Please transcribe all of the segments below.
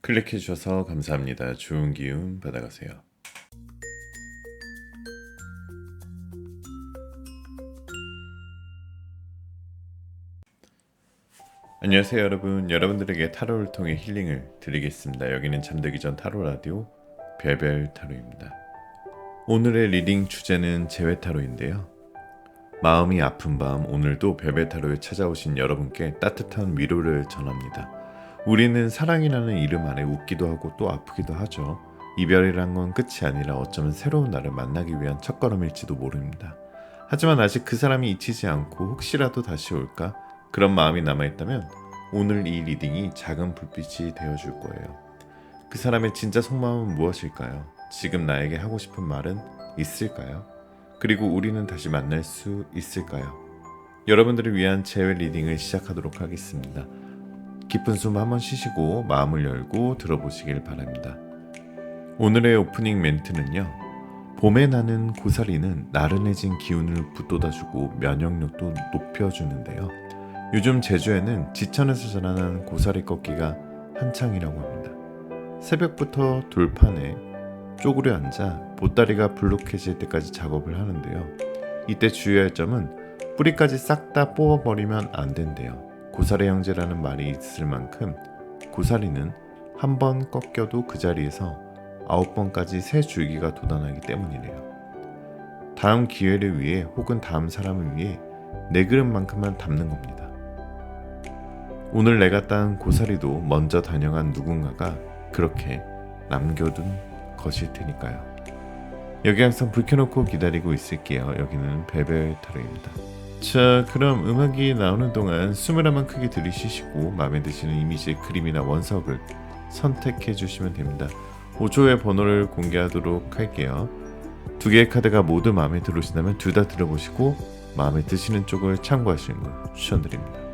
클릭해 주셔서 감사합니다. 좋은 기운 받아가세요. 안녕하세요 여러분. 여러분들에게 타로를 통해 힐링을 드리겠습니다. 여기는 잠들기 전 타로 라디오 별별 타로입니다. 오늘의 리딩 주제는 재회 타로인데요. 마음이 아픈 밤 오늘도 별별 타로에 찾아오신 여러분께 따뜻한 위로를 전합니다. 우리는 사랑이라는 이름 안에 웃기도 하고 또 아프기도 하죠. 이별이란 건 끝이 아니라 어쩌면 새로운 나를 만나기 위한 첫걸음일지도 모릅니다. 하지만 아직 그 사람이 잊히지 않고 혹시라도 다시 올까? 그런 마음이 남아있다면 오늘 이 리딩이 작은 불빛이 되어줄 거예요. 그 사람의 진짜 속마음은 무엇일까요? 지금 나에게 하고 싶은 말은 있을까요? 그리고 우리는 다시 만날 수 있을까요? 여러분들을 위한 재회 리딩을 시작하도록 하겠습니다. 깊은 숨 한번 쉬시고 마음을 열고 들어보시길 바랍니다. 오늘의 오프닝 멘트는요. 봄에 나는 고사리는 나른해진 기운을 북돋아주고 면역력도 높여주는데요. 요즘 제주에는 지천에서 자라는 고사리 꺾기가 한창이라고 합니다. 새벽부터 돌판에 쪼그려 앉아 보따리가 불룩해질 때까지 작업을 하는데요. 이때 주의할 점은 뿌리까지 싹 다 뽑아버리면 안 된대요. 고사리 형제라는 말이 있을 만큼 고사리는 한 번 꺾여도 그 자리에서 9번까지 새 줄기가 돋아나기 때문이래요. 다음 기회를 위해 혹은 다음 사람을 위해 내 그릇만큼만 담는 겁니다. 오늘 내가 딴 고사리도 먼저 다녀간 누군가가 그렇게 남겨둔 것일 테니까요. 여기 항상 불 켜놓고 기다리고 있을게요. 여기는 별별 타로입니다. 자, 그럼 음악이 나오는 동안 숨을 한번 크게 들이쉬시고 마음에 드시는 이미지의 그림이나 원석을 선택해 주시면 됩니다. 5초의 번호를 공개하도록 할게요. 두 개의 카드가 모두 마음에 들으신다면 둘 다 들어보시고 마음에 드시는 쪽을 참고하시는 걸 추천드립니다.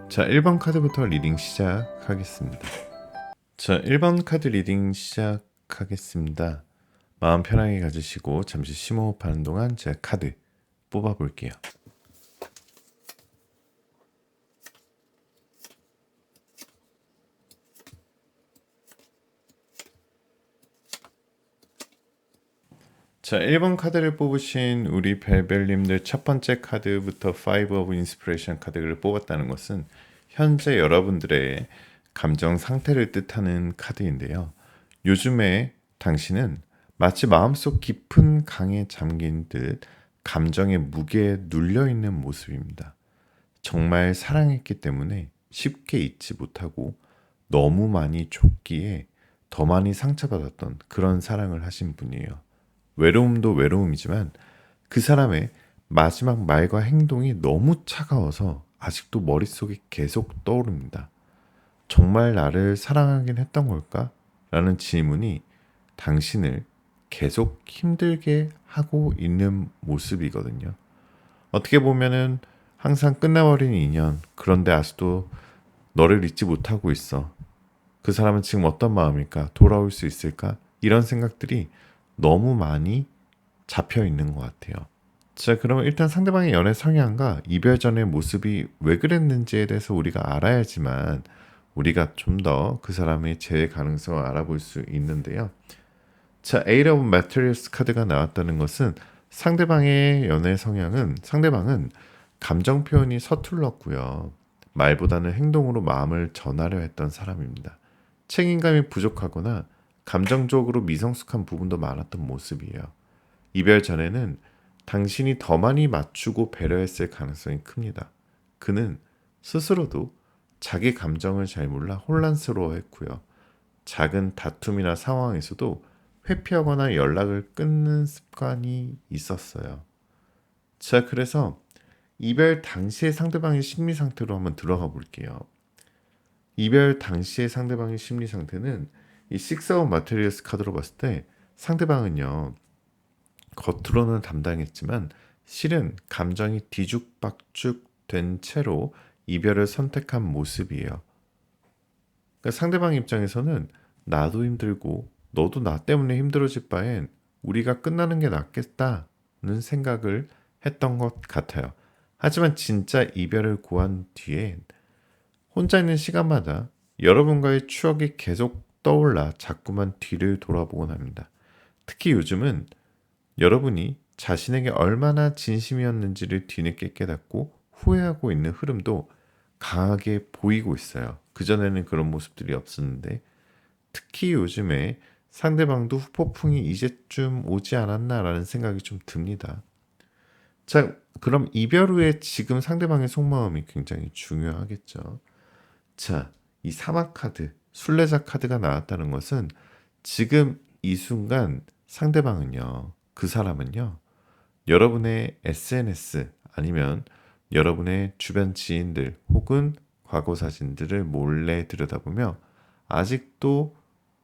자, 1번 카드부터 리딩 시작하겠습니다. 자, 1번 카드 리딩 시작하겠습니다. 마음 편하게 가지시고 잠시 심호흡하는 동안 제가 카드 뽑아볼게요. 자, 1번 카드를 뽑으신 우리 벨벨님들 첫 번째 카드부터 5 of Inspiration 카드를 뽑았다는 것은 현재 여러분들의 감정 상태를 뜻하는 카드인데요. 요즘에 당신은 마치 마음속 깊은 강에 잠긴 듯 감정의 무게에 눌려있는 모습입니다. 정말 사랑했기 때문에 쉽게 잊지 못하고 너무 많이 줬기에 더 많이 상처받았던 그런 사랑을 하신 분이에요. 외로움도 외로움이지만 그 사람의 마지막 말과 행동이 너무 차가워서 아직도 머릿속에 계속 떠오릅니다. 정말 나를 사랑하긴 했던 걸까? 라는 질문이 당신을 계속 힘들게 하고 있는 모습이거든요. 어떻게 보면은 항상 끝나버린 인연, 그런데 아직도 너를 잊지 못하고 있어. 그 그 사람은 지금 어떤 마음일까? 돌아올 수 있을까? 이런 생각들이 너무 많이 잡혀 있는 것 같아요. 자, 그러면 일단 상대방의 연애 성향과 이별 전의 모습이 왜 그랬는지에 대해서 우리가 알아야지만 우리가 좀 더 그 사람의 재회 가능성을 알아볼 수 있는데요. 자, Eight of Materials 카드가 나왔다는 것은 상대방의 연애 성향은 상대방은 감정 표현이 서툴렀고요. 말보다는 행동으로 마음을 전하려 했던 사람입니다. 책임감이 부족하거나 감정적으로 미성숙한 부분도 많았던 모습이에요. 이별 전에는 당신이 더 많이 맞추고 배려했을 가능성이 큽니다. 그는 스스로도 자기 감정을 잘 몰라 혼란스러워했고요. 작은 다툼이나 상황에서도 회피하거나 연락을 끊는 습관이 있었어요. 자, 그래서 이별 당시의 상대방의 심리 상태로 한번 들어가 볼게요. 이별 당시의 상대방의 심리 상태는 이 Six of Materials 카드로 봤을 때 상대방은요, 겉으로는 담당했지만 실은 감정이 뒤죽박죽 된 채로 이별을 선택한 모습이에요. 그러니까 상대방 입장에서는 나도 힘들고 너도 나 때문에 힘들어질 바엔 우리가 끝나는 게 낫겠다는 생각을 했던 것 같아요. 하지만 진짜 이별을 고한 뒤엔 혼자 있는 시간마다 여러분과의 추억이 계속 떠올라 자꾸만 뒤를 돌아보곤 합니다. 특히 요즘은 여러분이 자신에게 얼마나 진심이었는지를 뒤늦게 깨닫고 후회하고 있는 흐름도 강하게 보이고 있어요. 그전에는 그런 모습들이 없었는데 특히 요즘에 상대방도 후폭풍이 이제쯤 오지 않았나라는 생각이 좀 듭니다. 자, 그럼 이별 후에 지금 상대방의 속마음이 굉장히 중요하겠죠. 자, 이 사막 카드, 순례자 카드가 나왔다는 것은 지금 이 순간 상대방은요, 그 사람은요, 여러분의 SNS 아니면 여러분의 주변 지인들 혹은 과거 사진들을 몰래 들여다보며 아직도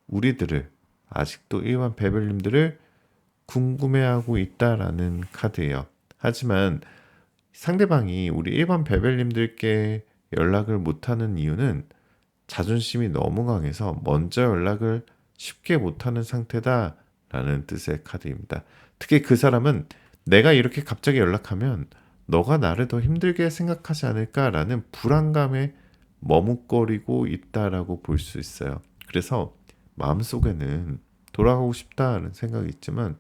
우리들을, 아직도 일반 베벨님들을 궁금해하고 있다라는 카드예요. 하지만 상대방이 우리 일반 베벨님들께 연락을 못하는 이유는 자존심이 너무 강해서 먼저 연락을 쉽게 못하는 상태다라는 뜻의 카드입니다. 특히 그 사람은 내가 이렇게 갑자기 연락하면 너가 나를 더 힘들게 생각하지 않을까라는 불안감에 머뭇거리고 있다라고 볼 수 있어요. 그래서 마음속에는 돌아가고 싶다는 생각이 있지만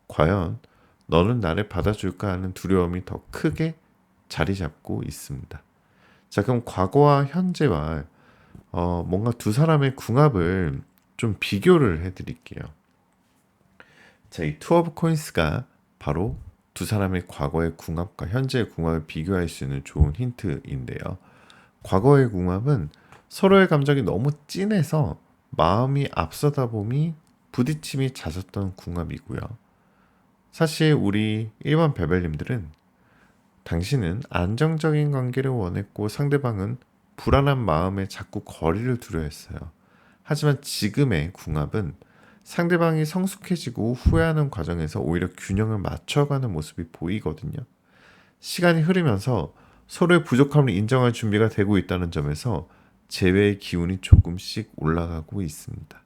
과연 너는 나를 받아줄까 하는 두려움이 더 크게 자리 잡고 있습니다. 자, 그럼 과거와 현재와 뭔가 두 사람의 궁합을 좀 비교를 해드릴게요. 자, 이 투 오브 코인스가 바로 두 사람의 과거의 궁합과 현재의 궁합을 비교할 수 있는 좋은 힌트인데요. 과거의 궁합은 서로의 감정이 너무 진해서 마음이 앞서다 보니 부딪힘이 잦았던 궁합이고요. 사실 우리 일반 베벨님들은 당신은 안정적인 관계를 원했고 상대방은 불안한 마음에 자꾸 거리를 두려 했어요. 하지만 지금의 궁합은 상대방이 성숙해지고 후회하는 과정에서 오히려 균형을 맞춰가는 모습이 보이거든요. 시간이 흐르면서 서로의 부족함을 인정할 준비가 되고 있다는 점에서 재회의 기운이 조금씩 올라가고 있습니다.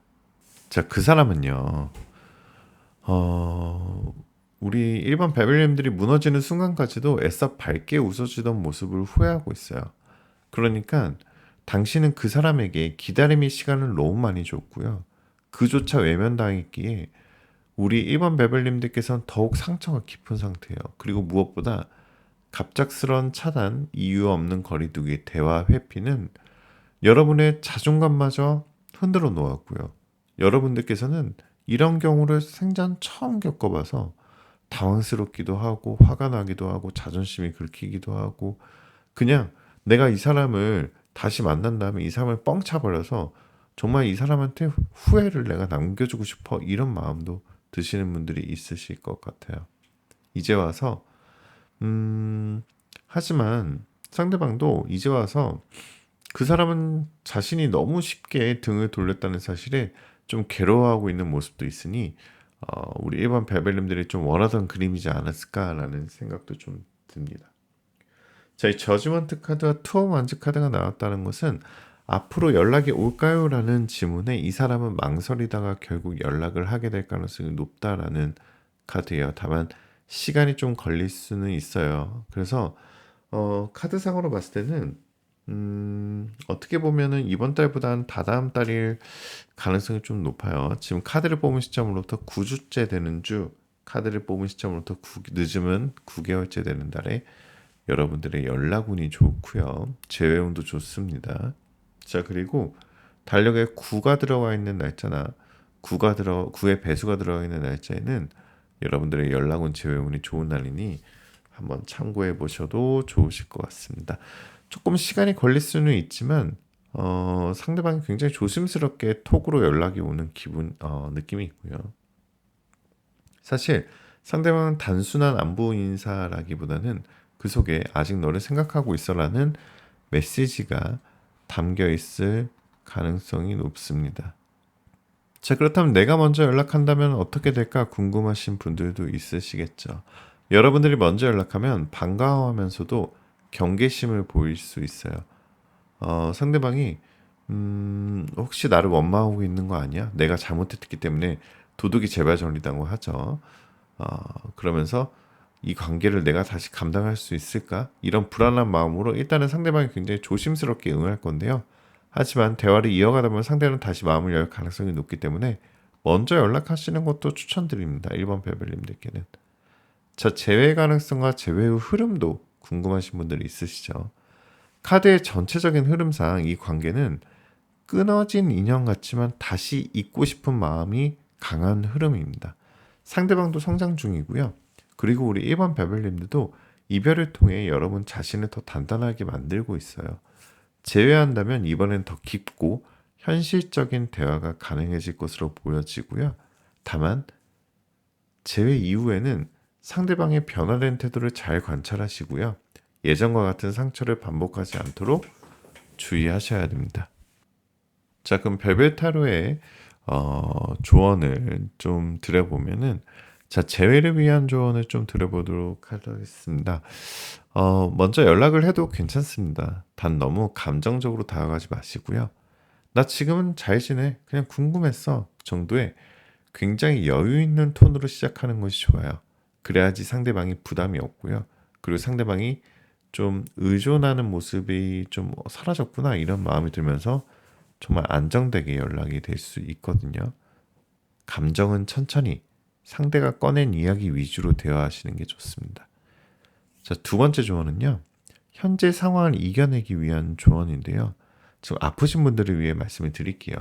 자, 그 사람은요, 우리 일반 베벨님들이 무너지는 순간까지도 애써 밝게 웃어주던 모습을 후회하고 있어요. 그러니까 당신은 그 사람에게 기다림의 시간을 너무 많이 줬고요. 그조차 외면당했기에 우리 일반 베벨님들께서는 더욱 상처가 깊은 상태예요. 그리고 무엇보다 갑작스런 차단, 이유 없는 거리두기, 대화 회피는 여러분의 자존감마저 흔들어 놓았고요. 여러분들께서는 이런 경우를 생전 처음 겪어봐서 당황스럽기도 하고 화가 나기도 하고 자존심이 긁히기도 하고 그냥 내가 이 사람을 다시 만난 다음에 이 사람을 뻥 차버려서 정말 이 사람한테 후회를 내가 남겨주고 싶어 이런 마음도 드시는 분들이 있으실 것 같아요. 이제 와서 하지만 상대방도 이제 와서 그 사람은 자신이 너무 쉽게 등을 돌렸다는 사실에 좀 괴로워하고 있는 모습도 있으니 우리 일반 베벨님들이 좀 원하던 그림이지 않았을까라는 생각도 좀 듭니다. 자, 이 저지먼트 카드와 투어 만즈 카드가 나왔다는 것은 앞으로 연락이 올까요? 라는 질문에 이 사람은 망설이다가 결국 연락을 하게 될 가능성이 높다라는 카드예요. 다만 시간이 좀 걸릴 수는 있어요. 그래서 카드상으로 봤을 때는 어떻게 보면은 이번 달보다는 다다음 달일 가능성이 좀 높아요. 지금 카드를 뽑은 시점으로부터 9주째 되는 주, 카드를 뽑은 시점으로부터 늦으면 9개월째 되는 달에 여러분들의 연락운이 좋고요. 재회운도 좋습니다. 자, 그리고 달력에 9가 들어가 있는 날짜나 9의 배수가 들어가 있는 날짜에는 여러분들의 연락운 재회운이 좋은 날이니 한번 참고해 보셔도 좋으실 것 같습니다. 조금 시간이 걸릴 수는 있지만 상대방이 굉장히 조심스럽게 톡으로 연락이 오는 느낌이 있고요. 사실 상대방은 단순한 안부 인사라기보다는 그 속에 아직 너를 생각하고 있어라는 메시지가 담겨 있을 가능성이 높습니다. 자, 그렇다면 내가 먼저 연락한다면 어떻게 될까 궁금하신 분들도 있으시겠죠. 여러분들이 먼저 연락하면 반가워하면서도 경계심을 보일 수 있어요. 상대방이 혹시 나를 원망하고 있는 거 아니야? 내가 잘못했기 때문에 도둑이 재발전이라고 하죠. 그러면서 이 관계를 내가 다시 감당할 수 있을까? 이런 불안한 마음으로 일단은 상대방이 굉장히 조심스럽게 응할 건데요. 하지만 대화를 이어가다 보면 상대는 다시 마음을 열 가능성이 높기 때문에 먼저 연락하시는 것도 추천드립니다. 1번 별별님들께는. 자, 재회 가능성과 재회 후 흐름도 궁금하신 분들이 있으시죠? 카드의 전체적인 흐름상 이 관계는 끊어진 인연 같지만 다시 잇고 싶은 마음이 강한 흐름입니다. 상대방도 성장 중이고요. 그리고 우리 1번 별별님들도 이별을 통해 여러분 자신을 더 단단하게 만들고 있어요. 제외한다면 이번엔 더 깊고 현실적인 대화가 가능해질 것으로 보여지고요. 다만 제외 이후에는 상대방의 변화된 태도를 잘 관찰하시고요. 예전과 같은 상처를 반복하지 않도록 주의하셔야 됩니다. 자, 그럼 별별 타로의 조언을 좀 드려보면은, 자, 재회를 위한 조언을 좀 드려보도록 하겠습니다. 먼저 연락을 해도 괜찮습니다. 단 너무 감정적으로 다가가지 마시고요. 나 지금은 잘 지내. 그냥 궁금했어. 정도의 굉장히 여유 있는 톤으로 시작하는 것이 좋아요. 그래야지 상대방이 부담이 없고요. 그리고 상대방이 좀 의존하는 모습이 좀 사라졌구나 이런 마음이 들면서 정말 안정되게 연락이 될 수 있거든요. 감정은 천천히 상대가 꺼낸 이야기 위주로 대화하시는 게 좋습니다. 자, 두 번째 조언은요. 현재 상황을 이겨내기 위한 조언인데요. 지금 아프신 분들을 위해 말씀을 드릴게요.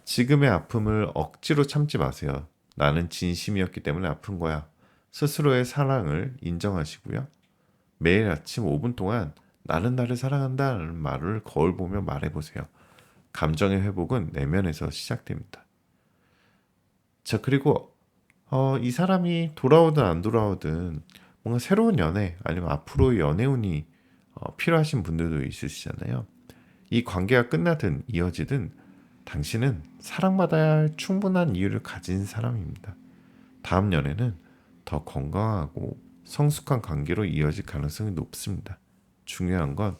지금의 아픔을 억지로 참지 마세요. 나는 진심이었기 때문에 아픈 거야. 스스로의 사랑을 인정하시고요. 매일 아침 5분 동안 나는 나를 사랑한다는 말을 거울 보며 말해보세요. 감정의 회복은 내면에서 시작됩니다. 자, 그리고 이 사람이 돌아오든 안 돌아오든 뭔가 새로운 연애 아니면 앞으로 연애운이 필요하신 분들도 있으시잖아요. 이 관계가 끝나든 이어지든 당신은 사랑받아야 할 충분한 이유를 가진 사람입니다. 다음 연애는 더 건강하고 성숙한 관계로 이어질 가능성이 높습니다. 중요한 건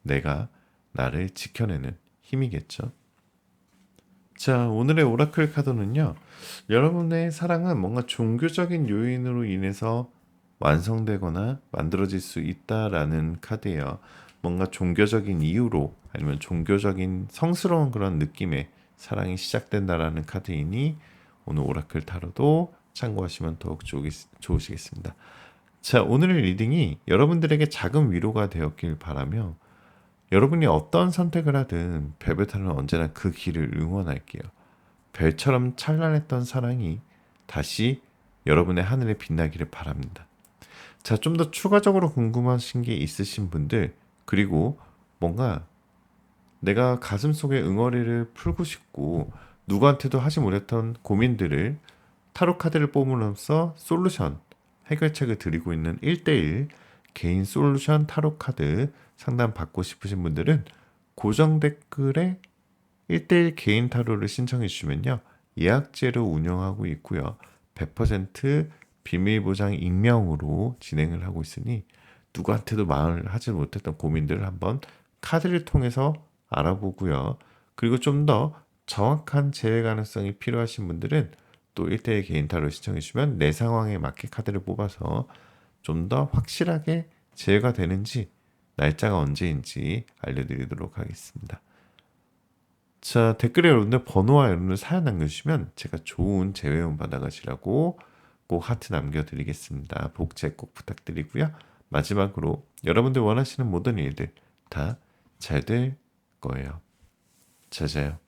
내가 나를 지켜내는 힘이겠죠. 자, 오늘의 오라클 카드는요. 여러분의 사랑은 뭔가 종교적인 요인으로 인해서 완성되거나 만들어질 수 있다라는 카드예요. 뭔가 종교적인 이유로 아니면 종교적인 성스러운 그런 느낌의 사랑이 시작된다라는 카드이니 오늘 오라클 타로도 참고하시면 더욱 좋으시겠습니다. 자, 오늘의 리딩이 여러분들에게 작은 위로가 되었길 바라며 여러분이 어떤 선택을 하든 별별타로는 언제나 그 길을 응원할게요. 별처럼 찬란했던 사랑이 다시 여러분의 하늘에 빛나기를 바랍니다. 자, 좀 더 추가적으로 궁금하신 게 있으신 분들, 그리고 뭔가 내가 가슴속에 응어리를 풀고 싶고 누구한테도 하지 못했던 고민들을 타로 카드를 뽑음으로써 솔루션, 해결책을 드리고 있는 1대1 개인 솔루션 타로 카드 상담 받고 싶으신 분들은 고정 댓글에 1대1 개인 타로를 신청해 주시면요. 예약제로 운영하고 있고요. 100% 비밀 보장 익명으로 진행을 하고 있으니 누구한테도 말을 하지 못했던 고민들을 한번 카드를 통해서 알아보고요. 그리고 좀 더 정확한 제외 가능성이 필요하신 분들은 또 1대1 개인 타로 신청해 주시면 내 상황에 맞게 카드를 뽑아서 좀 더 확실하게 제외가 되는지 날짜가 언제인지 알려드리도록 하겠습니다. 자, 댓글에 여러분들 번호와 여러분들 사연 남겨주시면 제가 좋은 제외운 받아가시라고 꼭 하트 남겨드리겠습니다. 복제 꼭 부탁드리고요. 마지막으로 여러분들 원하시는 모든 일들 다 잘 될 거예요. 자자요.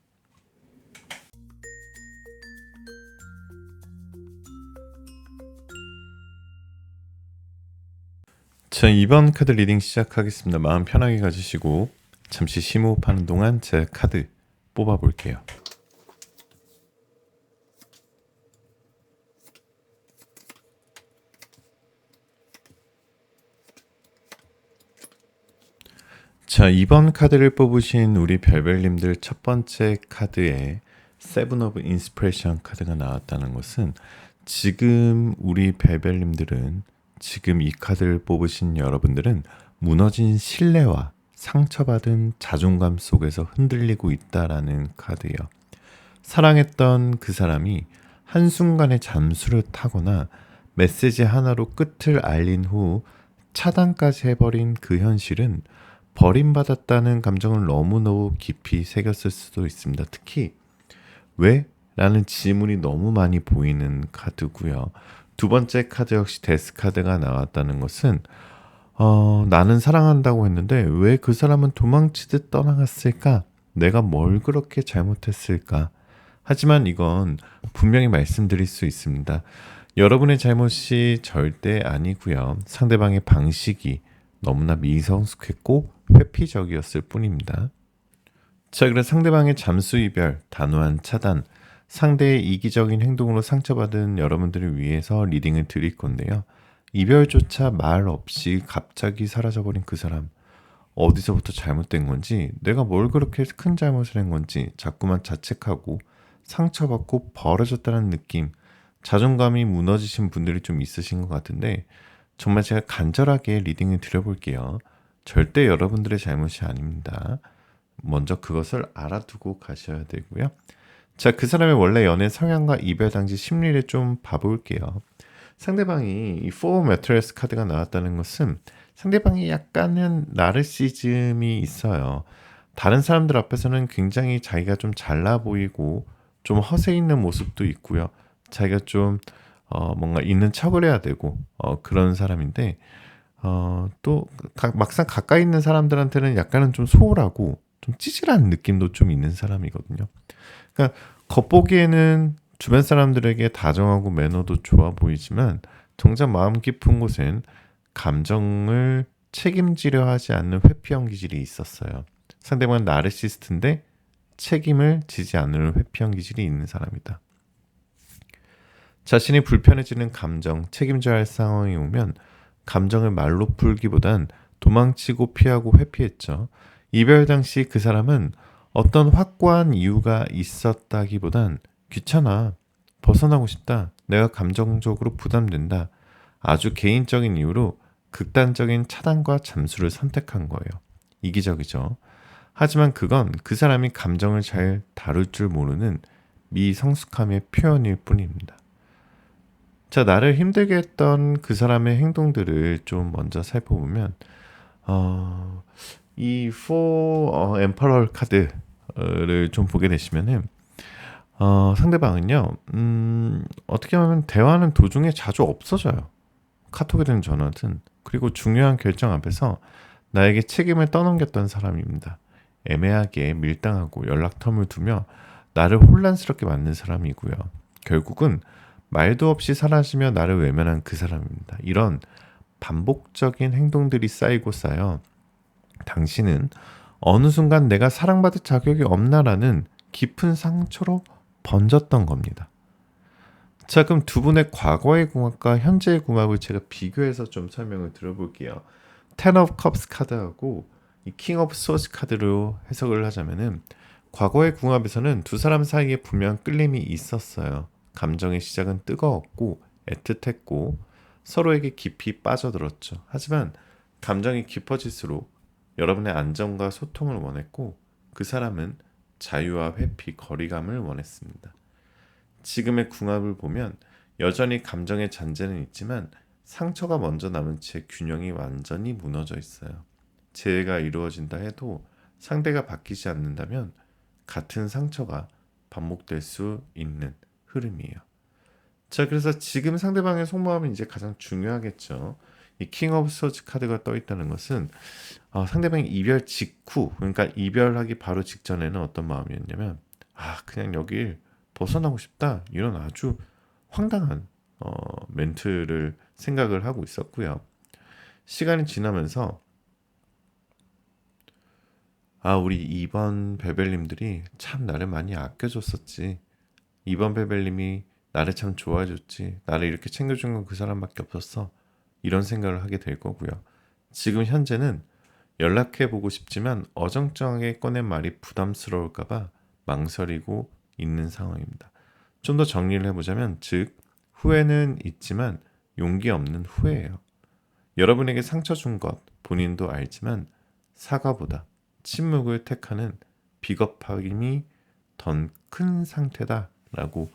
자, 2번 카드 리딩 시작하겠습니다. 마음 편하게 가지시고 잠시 심호흡하는 동안 제 카드 뽑아볼게요. 자, 2번 카드를 뽑으신 우리 별별님들 첫 번째 카드에 세븐 오브 인스피레이션 카드가 나왔다는 것은 지금 우리 별별님들은 지금 이 카드를 뽑으신 여러분들은 무너진 신뢰와 상처받은 자존감 속에서 흔들리고 있다라는 카드예요. 사랑했던 그 사람이 한순간에 잠수를 타거나 메시지 하나로 끝을 알린 후 차단까지 해버린 그 현실은 버림받았다는 감정을 너무너무 깊이 새겼을 수도 있습니다. 특히 왜? 라는 질문이 너무 많이 보이는 카드고요. 두 번째 카드 역시 데스 카드가 나왔다는 것은 나는 사랑한다고 했는데 왜 그 사람은 도망치듯 떠나갔을까? 내가 뭘 그렇게 잘못했을까? 하지만 이건 분명히 말씀드릴 수 있습니다. 여러분의 잘못이 절대 아니고요. 상대방의 방식이 너무나 미성숙했고 회피적이었을 뿐입니다. 자, 그래서 상대방의 잠수 이별, 단호한 차단, 상대의 이기적인 행동으로 상처받은 여러분들을 위해서 리딩을 드릴 건데요. 이별조차 말 없이 갑자기 사라져버린 그 사람, 어디서부터 잘못된 건지, 내가 뭘 그렇게 큰 잘못을 한 건지 자꾸만 자책하고 상처받고 벌어졌다는 느낌, 자존감이 무너지신 분들이 좀 있으신 것 같은데 정말 제가 간절하게 리딩을 드려볼게요. 절대 여러분들의 잘못이 아닙니다. 먼저 그것을 알아두고 가셔야 되고요. 자, 그 사람의 원래 연애 성향과 이별 당시 심리를 좀 봐볼게요. 상대방이 이 포 매트레스 카드가 나왔다는 것은 상대방이 약간은 나르시즘이 있어요. 다른 사람들 앞에서는 굉장히 자기가 좀 잘나 보이고 좀 허세 있는 모습도 있고요. 자기가 좀 뭔가 있는 척을 해야 되고 그런 사람인데 또 막상 가까이 있는 사람들한테는 약간은 좀 소홀하고 좀 찌질한 느낌도 좀 있는 사람이거든요. 그러니까 겉보기에는 주변 사람들에게 다정하고 매너도 좋아 보이지만 정작 마음 깊은 곳엔 감정을 책임지려 하지 않는 회피형 기질이 있었어요. 상대방은 나르시스트인데 책임을 지지 않는 회피형 기질이 있는 사람이다. 자신이 불편해지는 감정, 책임져야 할 상황이 오면 감정을 말로 풀기보단 도망치고 피하고 회피했죠. 이별 당시 그 사람은 어떤 확고한 이유가 있었다기보단 귀찮아, 벗어나고 싶다, 내가 감정적으로 부담된다, 아주 개인적인 이유로 극단적인 차단과 잠수를 선택한 거예요. 이기적이죠. 하지만 그건 그 사람이 감정을 잘 다룰 줄 모르는 미성숙함의 표현일 뿐입니다. 자, 나를 힘들게 했던 그 사람의 행동들을 좀 먼저 살펴보면 이 포 엠퍼럴 카드를 좀 보게 되시면은 상대방은요, 어떻게 하면 대화는 도중에 자주 없어져요. 카톡이든 전화든. 그리고 중요한 결정 앞에서 나에게 책임을 떠넘겼던 사람입니다. 애매하게 밀당하고 연락 텀을 두며 나를 혼란스럽게 만든 사람이고요. 결국은 말도 없이 사라지며 나를 외면한 그 사람입니다. 이런 반복적인 행동들이 쌓이고 쌓여 당신은 어느 순간 내가 사랑받을 자격이 없나라는 깊은 상처로 번졌던 겁니다. 자, 그럼 두 분의 과거의 궁합과 현재의 궁합을 제가 비교해서 좀 설명을 드려볼게요. Ten of Cups 카드하고 이 King of Swords 카드로 해석을 하자면은 과거의 궁합에서는 두 사람 사이에 분명 끌림이 있었어요. 감정의 시작은 뜨거웠고 애틋했고 서로에게 깊이 빠져들었죠. 하지만 감정이 깊어질수록 여러분의 안정과 소통을 원했고 그 사람은 자유와 회피, 거리감을 원했습니다. 지금의 궁합을 보면 여전히 감정의 잔재는 있지만 상처가 먼저 남은 채 균형이 완전히 무너져 있어요. 재해가 이루어진다 해도 상대가 바뀌지 않는다면 같은 상처가 반복될 수 있는 흐름이에요. 자, 그래서 지금 상대방의 속마음이 이제 가장 중요하겠죠. 이 킹 오브 소즈 카드가 떠 있다는 것은 상대방이 이별 직후, 그러니까 이별하기 바로 직전에는 어떤 마음이었냐면 그냥 여길 벗어나고 싶다, 이런 아주 황당한 멘트를 생각을 하고 있었고요. 시간이 지나면서 우리 2번 베벨님들이 참 나를 많이 아껴줬었지. 2번 베벨님이 나를 참 좋아해줬지. 나를 이렇게 챙겨준 건 그 사람밖에 없었어. 이런 생각을 하게 될 거고요. 지금 현재는 연락해보고 싶지만 어정쩡하게 꺼낸 말이 부담스러울까봐 망설이고 있는 상황입니다. 좀 더 정리를 해보자면, 즉 후회는 있지만 용기 없는 후회예요. 여러분에게 상처 준 것 본인도 알지만 사과보다 침묵을 택하는 비겁함이 더 큰 상태다라고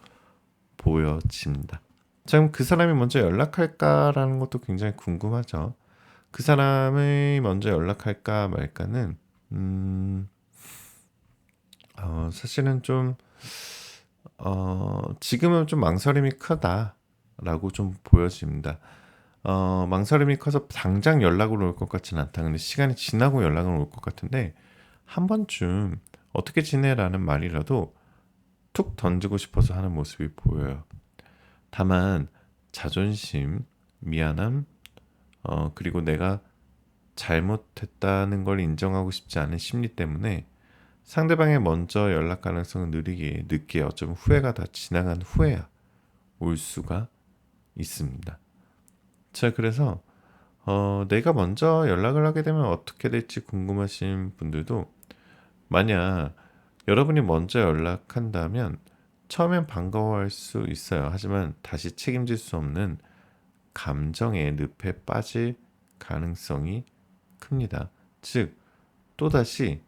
보여집니다. 자, 그럼 그 사람이 먼저 연락할까라는 것도 굉장히 궁금하죠. 그 사람이 먼저 연락할까 말까는 사실은 좀 지금은 좀 망설임이 크다라고 좀 보여집니다. 망설임이 커서 당장 연락을 올 것 같지는 않다. 근데 시간이 지나고 연락을 올 것 같은데 한 번쯤 어떻게 지내라는 말이라도 툭 던지고 싶어서 하는 모습이 보여요. 다만 자존심, 미안함, 그리고 내가 잘못했다는 걸 인정하고 싶지 않은 심리 때문에 상대방의 먼저 연락 가능성은 느리게, 늦게, 어쩌면 후회가 다 지나간 후에야 올 수가 있습니다. 자, 그래서 내가 먼저 연락을 하게 되면 어떻게 될지 궁금하신 분들도, 만약 여러분이 먼저 연락한다면 처음엔 반가워할 수 있어요. 하지만 다시 책임질 수 없는 감정의 늪에 빠질 가능성이 큽니다. 즉 또다시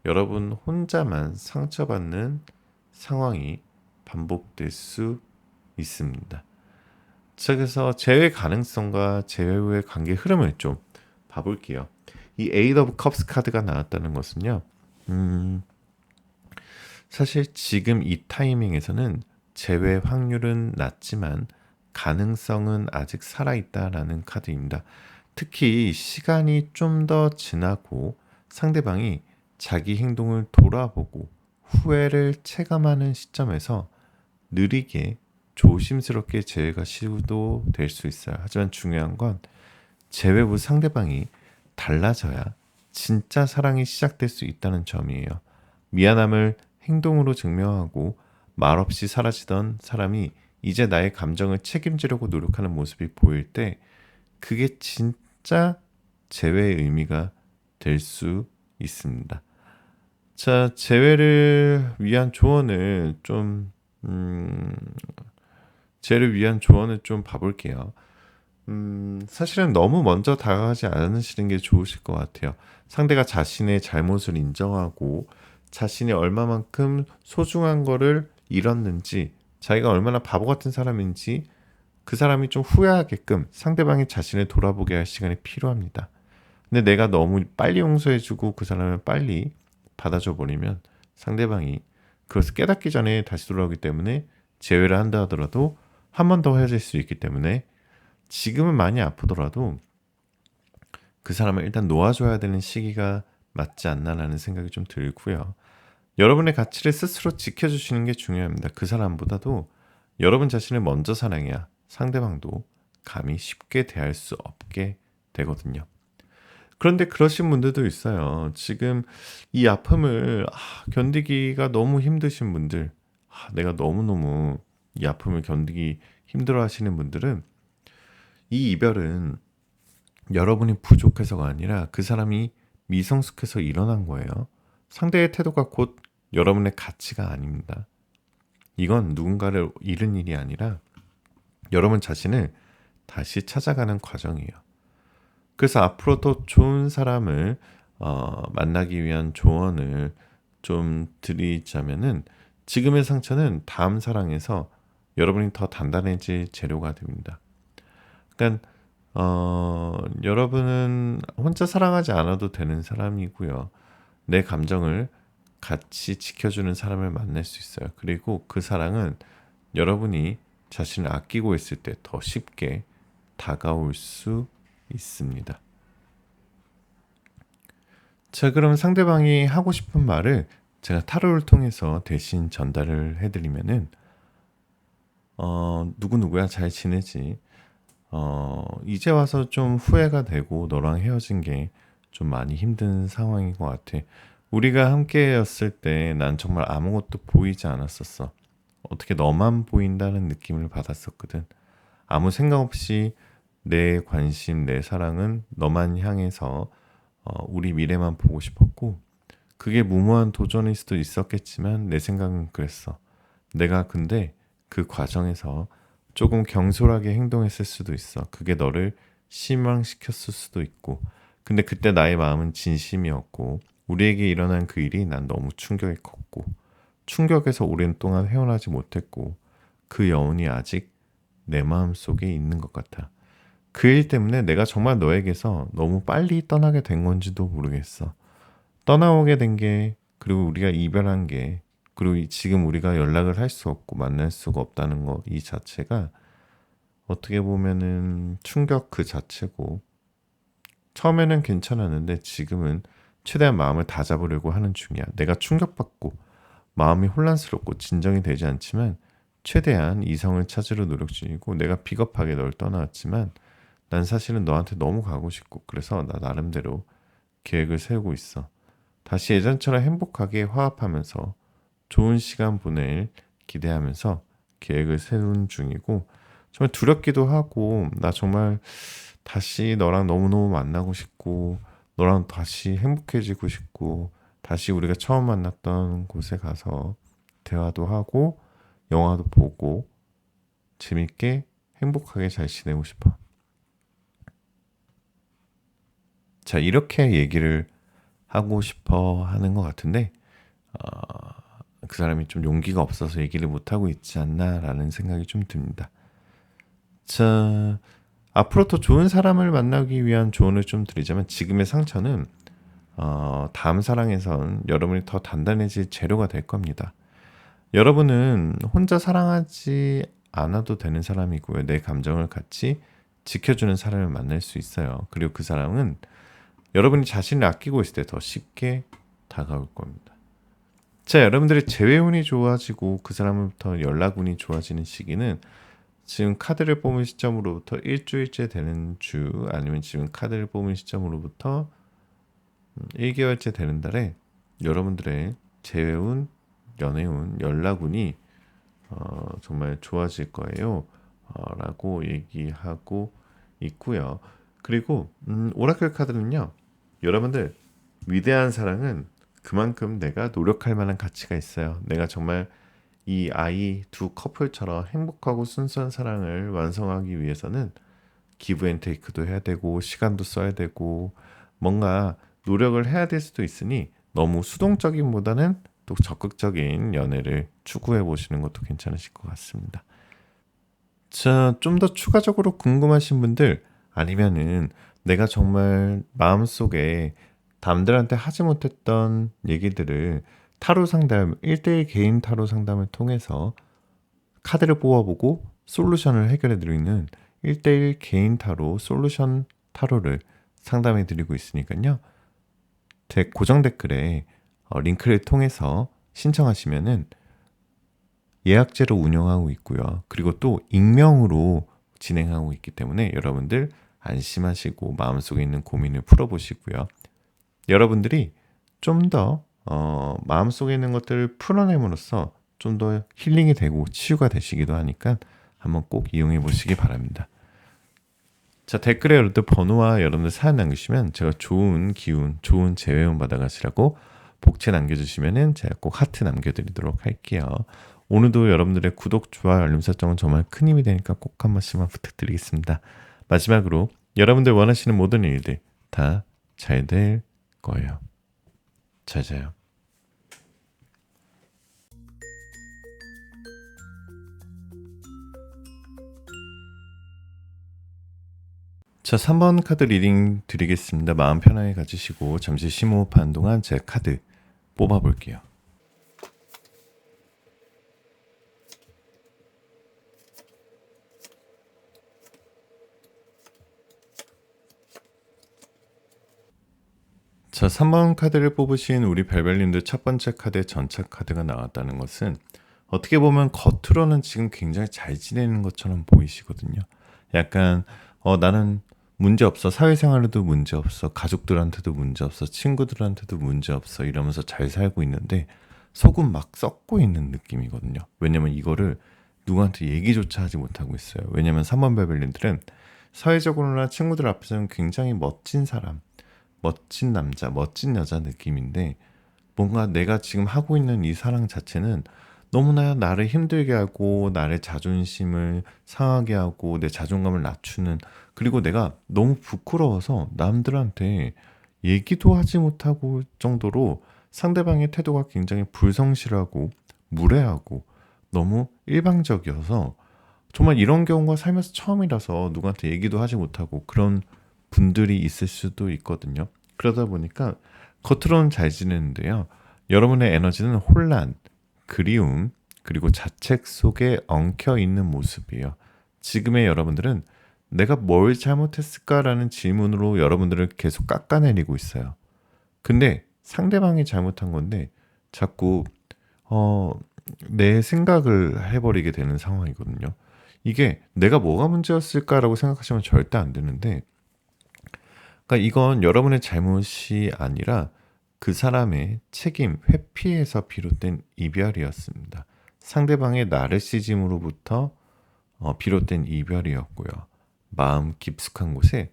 여러분 혼자만 상처받는 상황이 반복될 수 있습니다. 자, 그래서 재회 가능성과 재회 후의 관계 흐름을 좀 봐볼게요. 이 Eight of Cups 카드가 나왔다는 것은요, 사실 지금 이 타이밍에서는 재회 확률은 낮지만 가능성은 아직 살아있다라는 카드입니다. 특히 시간이 좀 더 지나고 상대방이 자기 행동을 돌아보고 후회를 체감하는 시점에서 느리게 조심스럽게 재회가 시도될 수 있어요. 하지만 중요한 건 재회 후 상대방이 달라져야 진짜 사랑이 시작될 수 있다는 점이에요. 미안함을 행동으로 증명하고 말없이 사라지던 사람이 이제 나의 감정을 책임지려고 노력하는 모습이 보일 때 그게 진짜 재회의 의미가 될 수 있습니다. 자, 재회를 위한 조언을 좀 봐볼게요. 사실은 너무 먼저 다가가지 않으시는 게 좋으실 것 같아요. 상대가 자신의 잘못을 인정하고 자신이 얼마만큼 소중한 거를 잃었는지, 자기가 얼마나 바보 같은 사람인지 그 사람이 좀 후회하게끔 상대방이 자신을 돌아보게 할 시간이 필요합니다. 근데 내가 너무 빨리 용서해주고 그 사람을 빨리 받아줘 버리면 상대방이 그것을 깨닫기 전에 다시 돌아오기 때문에 재회를 한다 하더라도 한 번 더 헤어질 수 있기 때문에 지금은 많이 아프더라도 그 사람을 일단 놓아줘야 되는 시기가 맞지 않나라는 생각이 좀 들고요. 여러분의 가치를 스스로 지켜주시는 게 중요합니다. 그 사람보다도 여러분 자신을 먼저 사랑해야 상대방도 감히 쉽게 대할 수 없게 되거든요. 그런데 그러신 분들도 있어요. 지금 이 아픔을 견디기가 너무 힘드신 분들, 내가 너무너무 이 아픔을 견디기 힘들어 하시는 분들은 이 이별은 여러분이 부족해서가 아니라 그 사람이 미성숙해서 일어난 거예요. 상대의 태도가 곧 여러분의 가치가 아닙니다. 이건 누군가를 잃은 일이 아니라 여러분 자신을 다시 찾아가는 과정이에요. 그래서 앞으로 더 좋은 사람을 만나기 위한 조언을 좀 드리자면은 지금의 상처는 다음 사랑에서 여러분이 더 단단해질 재료가 됩니다. 그러니까 여러분은 혼자 사랑하지 않아도 되는 사람이고요. 내 감정을 같이 지켜주는 사람을 만날 수 있어요. 그리고 그 사랑은 여러분이 자신을 아끼고 있을 때 더 쉽게 다가올 수 있습니다. 자, 그럼 상대방이 하고 싶은 말을 제가 타로를 통해서 대신 전달을 해드리면은 누구누구야 잘 지내지? 이제 와서 좀 후회가 되고 너랑 헤어진 게 좀 많이 힘든 상황인 것 같아. 우리가 함께였을 때 난 정말 아무것도 보이지 않았었어. 어떻게 너만 보인다는 느낌을 받았었거든. 아무 생각 없이 내 관심, 내 사랑은 너만 향해서 우리 미래만 보고 싶었고, 그게 무모한 도전일 수도 있었겠지만 내 생각은 그랬어. 내가 근데 그 과정에서 조금 경솔하게 행동했을 수도 있어. 그게 너를 실망시켰을 수도 있고. 근데 그때 나의 마음은 진심이었고, 우리에게 일어난 그 일이 난 너무 충격이 컸고, 충격에서 오랜 동안 헤어나지 못했고, 그 여운이 아직 내 마음 속에 있는 것 같아. 그 일 때문에 내가 정말 너에게서 너무 빨리 떠나게 된 건지도 모르겠어. 떠나오게 된 게, 그리고 우리가 이별한 게, 그리고 지금 우리가 연락을 할 수 없고 만날 수가 없다는 거 이 자체가 어떻게 보면은 충격 그 자체고, 처음에는 괜찮았는데 지금은 최대한 마음을 다잡으려고 하는 중이야. 내가 충격받고 마음이 혼란스럽고 진정이 되지 않지만 최대한 이성을 찾으려 노력 중이고, 내가 비겁하게 널 떠나왔지만 난 사실은 너한테 너무 가고 싶고, 그래서 나 나름대로 계획을 세우고 있어. 다시 예전처럼 행복하게 화합하면서 좋은 시간 보낼 기대하면서 계획을 세운 중이고, 정말 두렵기도 하고, 나 정말 다시 너랑 너무너무 만나고 싶고, 너랑 다시 행복해지고 싶고, 다시 우리가 처음 만났던 곳에 가서 대화도 하고 영화도 보고 재밌게 행복하게 잘 지내고 싶어. 자, 이렇게 얘기를 하고 싶어 하는 것 같은데, 그 사람이 좀 용기가 없어서 얘기를 못하고 있지 않나라는 생각이 좀 듭니다. 자, 앞으로 더 좋은 사람을 만나기 위한 조언을 좀 드리자면, 지금의 상처는 다음 사랑에선 여러분이 더 단단해질 재료가 될 겁니다. 여러분은 혼자 사랑하지 않아도 되는 사람이고요. 내 감정을 같이 지켜주는 사람을 만날 수 있어요. 그리고 그 사람은 여러분이 자신을 아끼고 있을 때 더 쉽게 다가올 겁니다. 자, 여러분들의 재회운이 좋아지고 그 사람으로부터 연락운이 좋아지는 시기는 지금 카드를 뽑은 시점으로부터 일주일째 되는 주, 아니면 지금 카드를 뽑은 시점으로부터 1개월째 되는 달에 여러분들의 재회운, 연애운, 연락운이 정말 좋아질 거예요. 라고 얘기하고 있고요. 그리고 오라클 카드는요, 여러분들 위대한 사랑은 그만큼 내가 노력할 만한 가치가 있어요. 내가 정말 이 아이 두 커플처럼 행복하고 순수한 사랑을 완성하기 위해서는 기브 앤 테이크도 해야 되고 시간도 써야 되고 뭔가 노력을 해야 될 수도 있으니, 너무 수동적인보다는 또 적극적인 연애를 추구해 보시는 것도 괜찮으실 것 같습니다. 자, 좀 더 추가적으로 궁금하신 분들, 아니면은 내가 정말 마음속에 남들한테 하지 못했던 얘기들을 타로 상담, 1대1 개인 타로 상담을 통해서 카드를 뽑아보고 솔루션을 해결해 드리는 1대1 개인 타로 솔루션 타로를 상담해 드리고 있으니까요. 제 고정 댓글에 링크를 통해서 신청하시면은 예약제로 운영하고 있고요. 그리고 또 익명으로 진행하고 있기 때문에 여러분들 안심하시고 마음속에 있는 고민을 풀어보시고요. 여러분들이 좀 더 마음속에 있는 것들을 풀어냄으로써 좀 더 힐링이 되고 치유가 되시기도 하니까 한번 꼭 이용해 보시기 바랍니다. 자, 댓글에 여러분들 번호와 여러분들 사연 남기시면 제가 좋은 기운, 좋은 재회운 받아가시라고 복채 남겨주시면은 제가 꼭 하트 남겨드리도록 할게요. 오늘도 여러분들의 구독, 좋아요, 알림 설정은 정말 큰 힘이 되니까 꼭 한 번씩만 부탁드리겠습니다. 마지막으로 여러분들 원하시는 모든 일들 다 잘 될 거예요. 잘 자요. 자, 3번 카드 리딩 드리겠습니다. 마음 편하게 가지시고 잠시 심호흡하는 동안 제 카드 뽑아볼게요. 자, 3번 카드를 뽑으신 우리 별별님들 첫 번째 카드의 전차 카드가 나왔다는 것은 어떻게 보면 겉으로는 지금 굉장히 잘 지내는 것처럼 보이시거든요. 약간 나는 문제 없어. 사회생활에도 문제 없어. 가족들한테도 문제 없어. 친구들한테도 문제 없어. 이러면서 잘 살고 있는데 속은 막 썩고 있는 느낌이거든요. 왜냐면 이거를 누구한테 얘기조차 하지 못하고 있어요. 왜냐면 3번 별별님들은 사회적으로나 친구들 앞에서는 굉장히 멋진 사람, 멋진 남자, 멋진 여자 느낌인데 뭔가 내가 지금 하고 있는 이 사랑 자체는 너무나 나를 힘들게 하고 나의 자존심을 상하게 하고 내 자존감을 낮추는, 그리고 내가 너무 부끄러워서 남들한테 얘기도 하지 못하고 정도로 상대방의 태도가 굉장히 불성실하고 무례하고 너무 일방적이어서 정말 이런 경우가 살면서 처음이라서 누구한테 얘기도 하지 못하고 그런 분들이 있을 수도 있거든요. 그러다 보니까 겉으로는 잘 지내는데요. 여러분의 에너지는 혼란, 그리움, 그리고 자책 속에 엉켜 있는 모습이에요. 지금의 여러분들은 내가 뭘 잘못했을까라는 질문으로 여러분들을 계속 깎아내리고 있어요. 근데 상대방이 잘못한 건데 자꾸 어, 내 생각을 해버리게 되는 상황이거든요. 이게 내가 뭐가 문제였을까라고 생각하시면 절대 안 되는데, 그러니까 이건 여러분의 잘못이 아니라 그 사람의 책임, 회피에서 비롯된 이별이었습니다. 상대방의 나르시즘으로부터 비롯된 이별이었고요. 마음 깊숙한 곳에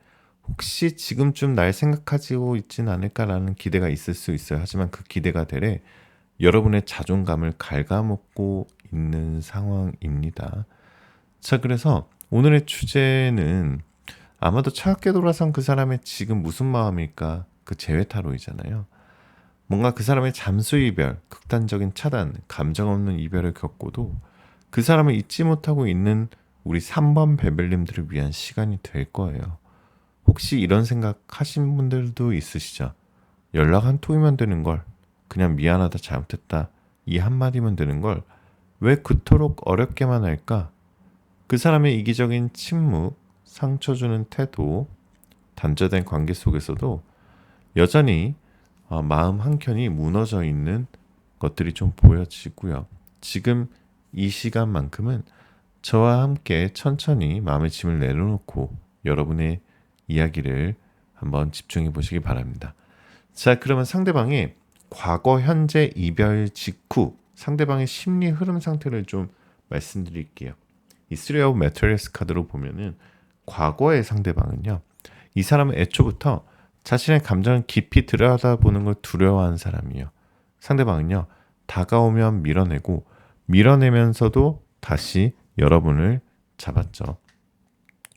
혹시 지금쯤 날 생각하지고 있진 않을까라는 기대가 있을 수 있어요. 하지만 그 기대가 되레 여러분의 자존감을 갉아먹고 있는 상황입니다. 자, 그래서 오늘의 주제는 아마도 차갑게 돌아선 그 사람의 지금 무슨 마음일까? 그 재회타로이잖아요. 뭔가 그 사람의 잠수 이별, 극단적인 차단, 감정 없는 이별을 겪고도 그 사람을 잊지 못하고 있는 우리 3번 베벨님들을 위한 시간이 될 거예요. 혹시 이런 생각 하신 분들도 있으시죠? 연락 한 통이면 되는 걸, 그냥 미안하다, 잘못했다, 이 한마디면 되는 걸 왜 그토록 어렵게만 할까? 그 사람의 이기적인 침묵, 상처 주는 태도, 단절된 관계 속에서도 여전히 마음 한켠이 무너져 있는 것들이 좀 보여지고요. 지금 이 시간만큼은 저와 함께 천천히 마음의 짐을 내려놓고 여러분의 이야기를 한번 집중해 보시기 바랍니다. 자, 그러면 상대방의 과거, 현재, 이별 직후 상대방의 심리 흐름 상태를 좀 말씀드릴게요. 이 Three of Materials 카드로 보면은 과거의 상대방은요, 이 사람은 애초부터 자신의 감정을 깊이 들여다보는 걸 두려워하는 사람이에요. 상대방은요, 다가오면 밀어내고 밀어내면서도 다시 여러분을 잡았죠.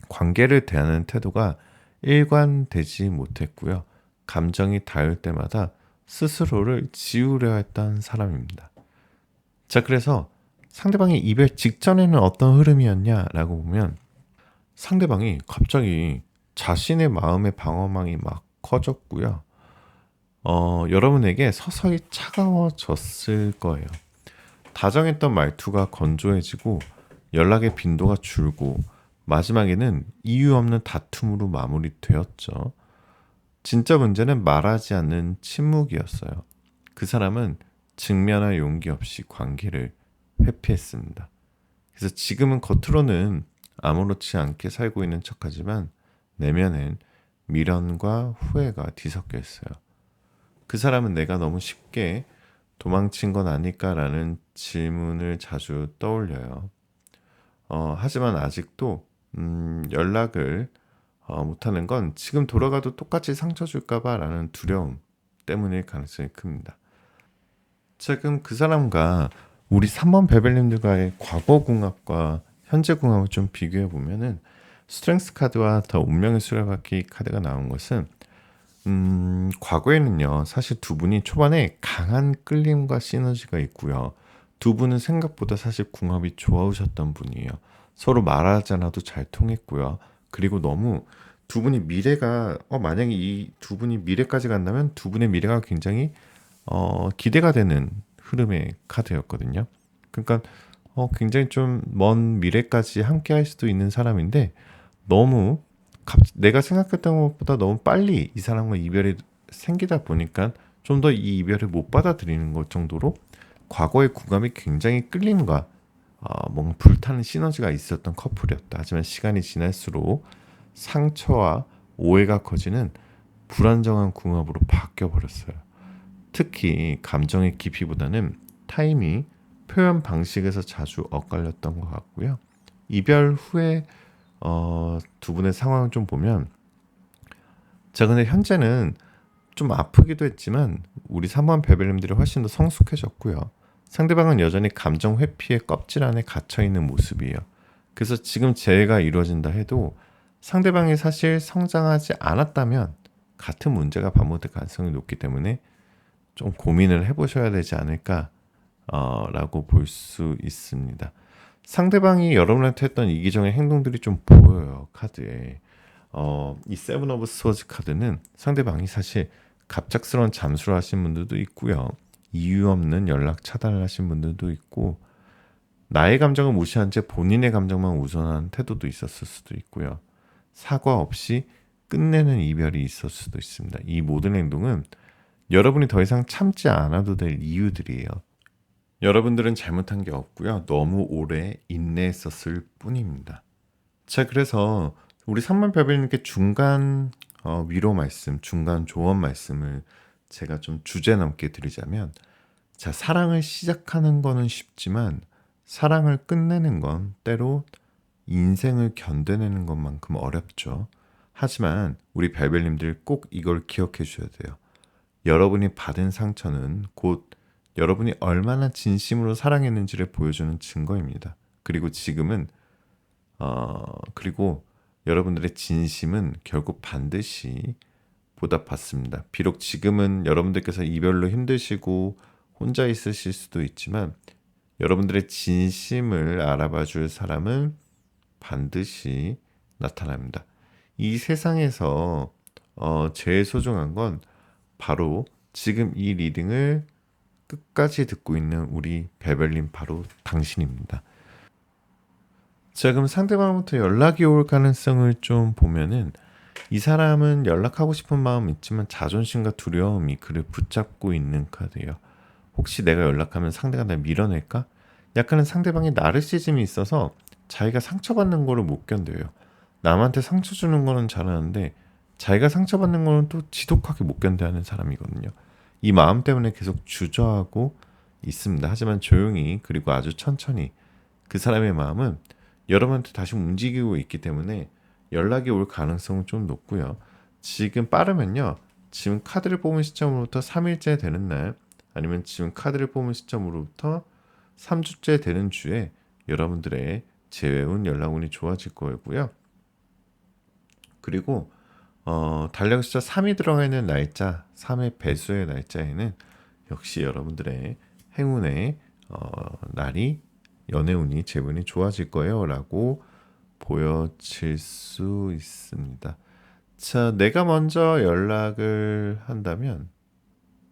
관계를 대하는 태도가 일관되지 못했고요. 감정이 닿을 때마다 스스로를 지우려 했던 사람입니다. 자, 그래서 상대방이 이별 직전에는 어떤 흐름이었냐라고 보면 상대방이 갑자기 자신의 마음의 방어망이 막 커졌고요. 여러분에게 서서히 차가워졌을 거예요. 다정했던 말투가 건조해지고 연락의 빈도가 줄고 마지막에는 이유 없는 다툼으로 마무리되었죠. 진짜 문제는 말하지 않는 침묵이었어요. 그 사람은 직면할 용기 없이 관계를 회피했습니다. 그래서 지금은 겉으로는 아무렇지 않게 살고 있는 척하지만 내면엔 미련과 후회가 뒤섞여 있어요. 그 사람은 내가 너무 쉽게 도망친 건 아닐까라는 질문을 자주 떠올려요. 하지만 아직도 연락을 못하는 건 지금 돌아가도 똑같이 상처 줄까봐 라는 두려움 때문일 가능성이 큽니다. 지금 그 사람과 우리 3번 베벨님들과의 과거 궁합과 현재 궁합을 좀 비교해 보면은 스트렝스 카드와 더 운명의 수레바퀴 카드가 나온 것은 과거에는요, 사실 두 분이 초반에 강한 끌림과 시너지가 있고요. 두 분은 생각보다 사실 궁합이 좋아오셨던 분이에요. 서로 말하지 않아도 잘 통했고요. 그리고 너무 두 분이 미래가 만약에 이 두 분이 미래까지 간다면 두 분의 미래가 굉장히 기대가 되는 흐름의 카드였거든요. 그러니까 굉장히 좀 먼 미래까지 함께 할 수도 있는 사람인데 너무 내가 생각했던 것보다 너무 빨리 이 사람과 이별이 생기다 보니까 좀 더 이 이별을 못 받아들이는 것 정도로 과거의 구감이 굉장히 끌림과 뭔가 불타는 시너지가 있었던 커플이었다. 하지만 시간이 지날수록 상처와 오해가 커지는 불안정한 궁합으로 바뀌어 버렸어요. 특히 감정의 깊이보다는 타이밍, 표현 방식에서 자주 엇갈렸던 것 같고요. 이별 후에 두 분의 상황을 좀 보면 제가 근데 현재는 좀 아프기도 했지만 우리 3번 베벨님들이 훨씬 더 성숙해졌고요. 상대방은 여전히 감정 회피의 껍질 안에 갇혀있는 모습이에요. 그래서 지금 재회가 이루어진다 해도 상대방이 사실 성장하지 않았다면 같은 문제가 반복될 가능성이 높기 때문에 좀 고민을 해보셔야 되지 않을까 라고 볼 수 있습니다. 상대방이 여러분한테 했던 이기적인 행동들이 좀 보여요, 카드에. 이 세븐 오브 스워즈 카드는 상대방이 사실 갑작스러운 잠수를 하신 분들도 있고요. 이유 없는 연락 차단을 하신 분들도 있고 나의 감정을 무시한 채 본인의 감정만 우선한 태도도 있었을 수도 있고요. 사과 없이 끝내는 이별이 있었을 수도 있습니다. 이 모든 행동은 여러분이 더 이상 참지 않아도 될 이유들이에요. 여러분들은 잘못한 게 없고요. 너무 오래 인내했었을 뿐입니다. 자, 그래서 우리 3번 별별님께 중간 위로 말씀, 중간 조언 말씀을 제가 좀 주제 넘게 드리자면, 자, 사랑을 시작하는 거는 쉽지만 사랑을 끝내는 건 때로 인생을 견뎌내는 것만큼 어렵죠. 하지만 우리 별별님들 꼭 이걸 기억해 주셔야 돼요. 여러분이 받은 상처는 곧 여러분이 얼마나 진심으로 사랑했는지를 보여주는 증거입니다. 그리고 지금은 그리고 여러분들의 진심은 결국 반드시 보답받습니다. 비록 지금은 여러분들께서 이별로 힘드시고 혼자 있으실 수도 있지만 여러분들의 진심을 알아봐 줄 사람은 반드시 나타납니다. 이 세상에서 제일 소중한 건 바로 지금 이 리딩을 끝까지 듣고 있는 우리 베벨님 바로 당신입니다. 자, 그럼 상대방부터 연락이 올 가능성을 좀 보면은 이 사람은 연락하고 싶은 마음이 있지만 자존심과 두려움이 그를 붙잡고 있는 카드예요. 혹시 내가 연락하면 상대가 날 밀어낼까? 약간은 상대방이 나르시즘이 있어서 자기가 상처받는 거를 못 견뎌요. 남한테 상처 주는 거는 잘하는데 자기가 상처받는 거는 또 지독하게 못 견뎌하는 사람이거든요. 이 마음 때문에 계속 주저하고 있습니다. 하지만 조용히 그리고 아주 천천히 그 사람의 마음은 여러분한테 다시 움직이고 있기 때문에 연락이 올 가능성은 좀 높고요. 지금 빠르면요. 지금 카드를 뽑은 시점으로부터 3일째 되는 날 아니면 지금 카드를 뽑은 시점으로부터 3주째 되는 주에 여러분들의 재회운 연락운이 좋아질 거고요. 그리고 달력 숫자 3이 들어가 있는 날짜, 3의 배수의 날짜에는 역시 여러분들의 행운의 날이 연애운이 재운이 좋아질 거예요 라고 보여질 수 있습니다. 자, 내가 먼저 연락을 한다면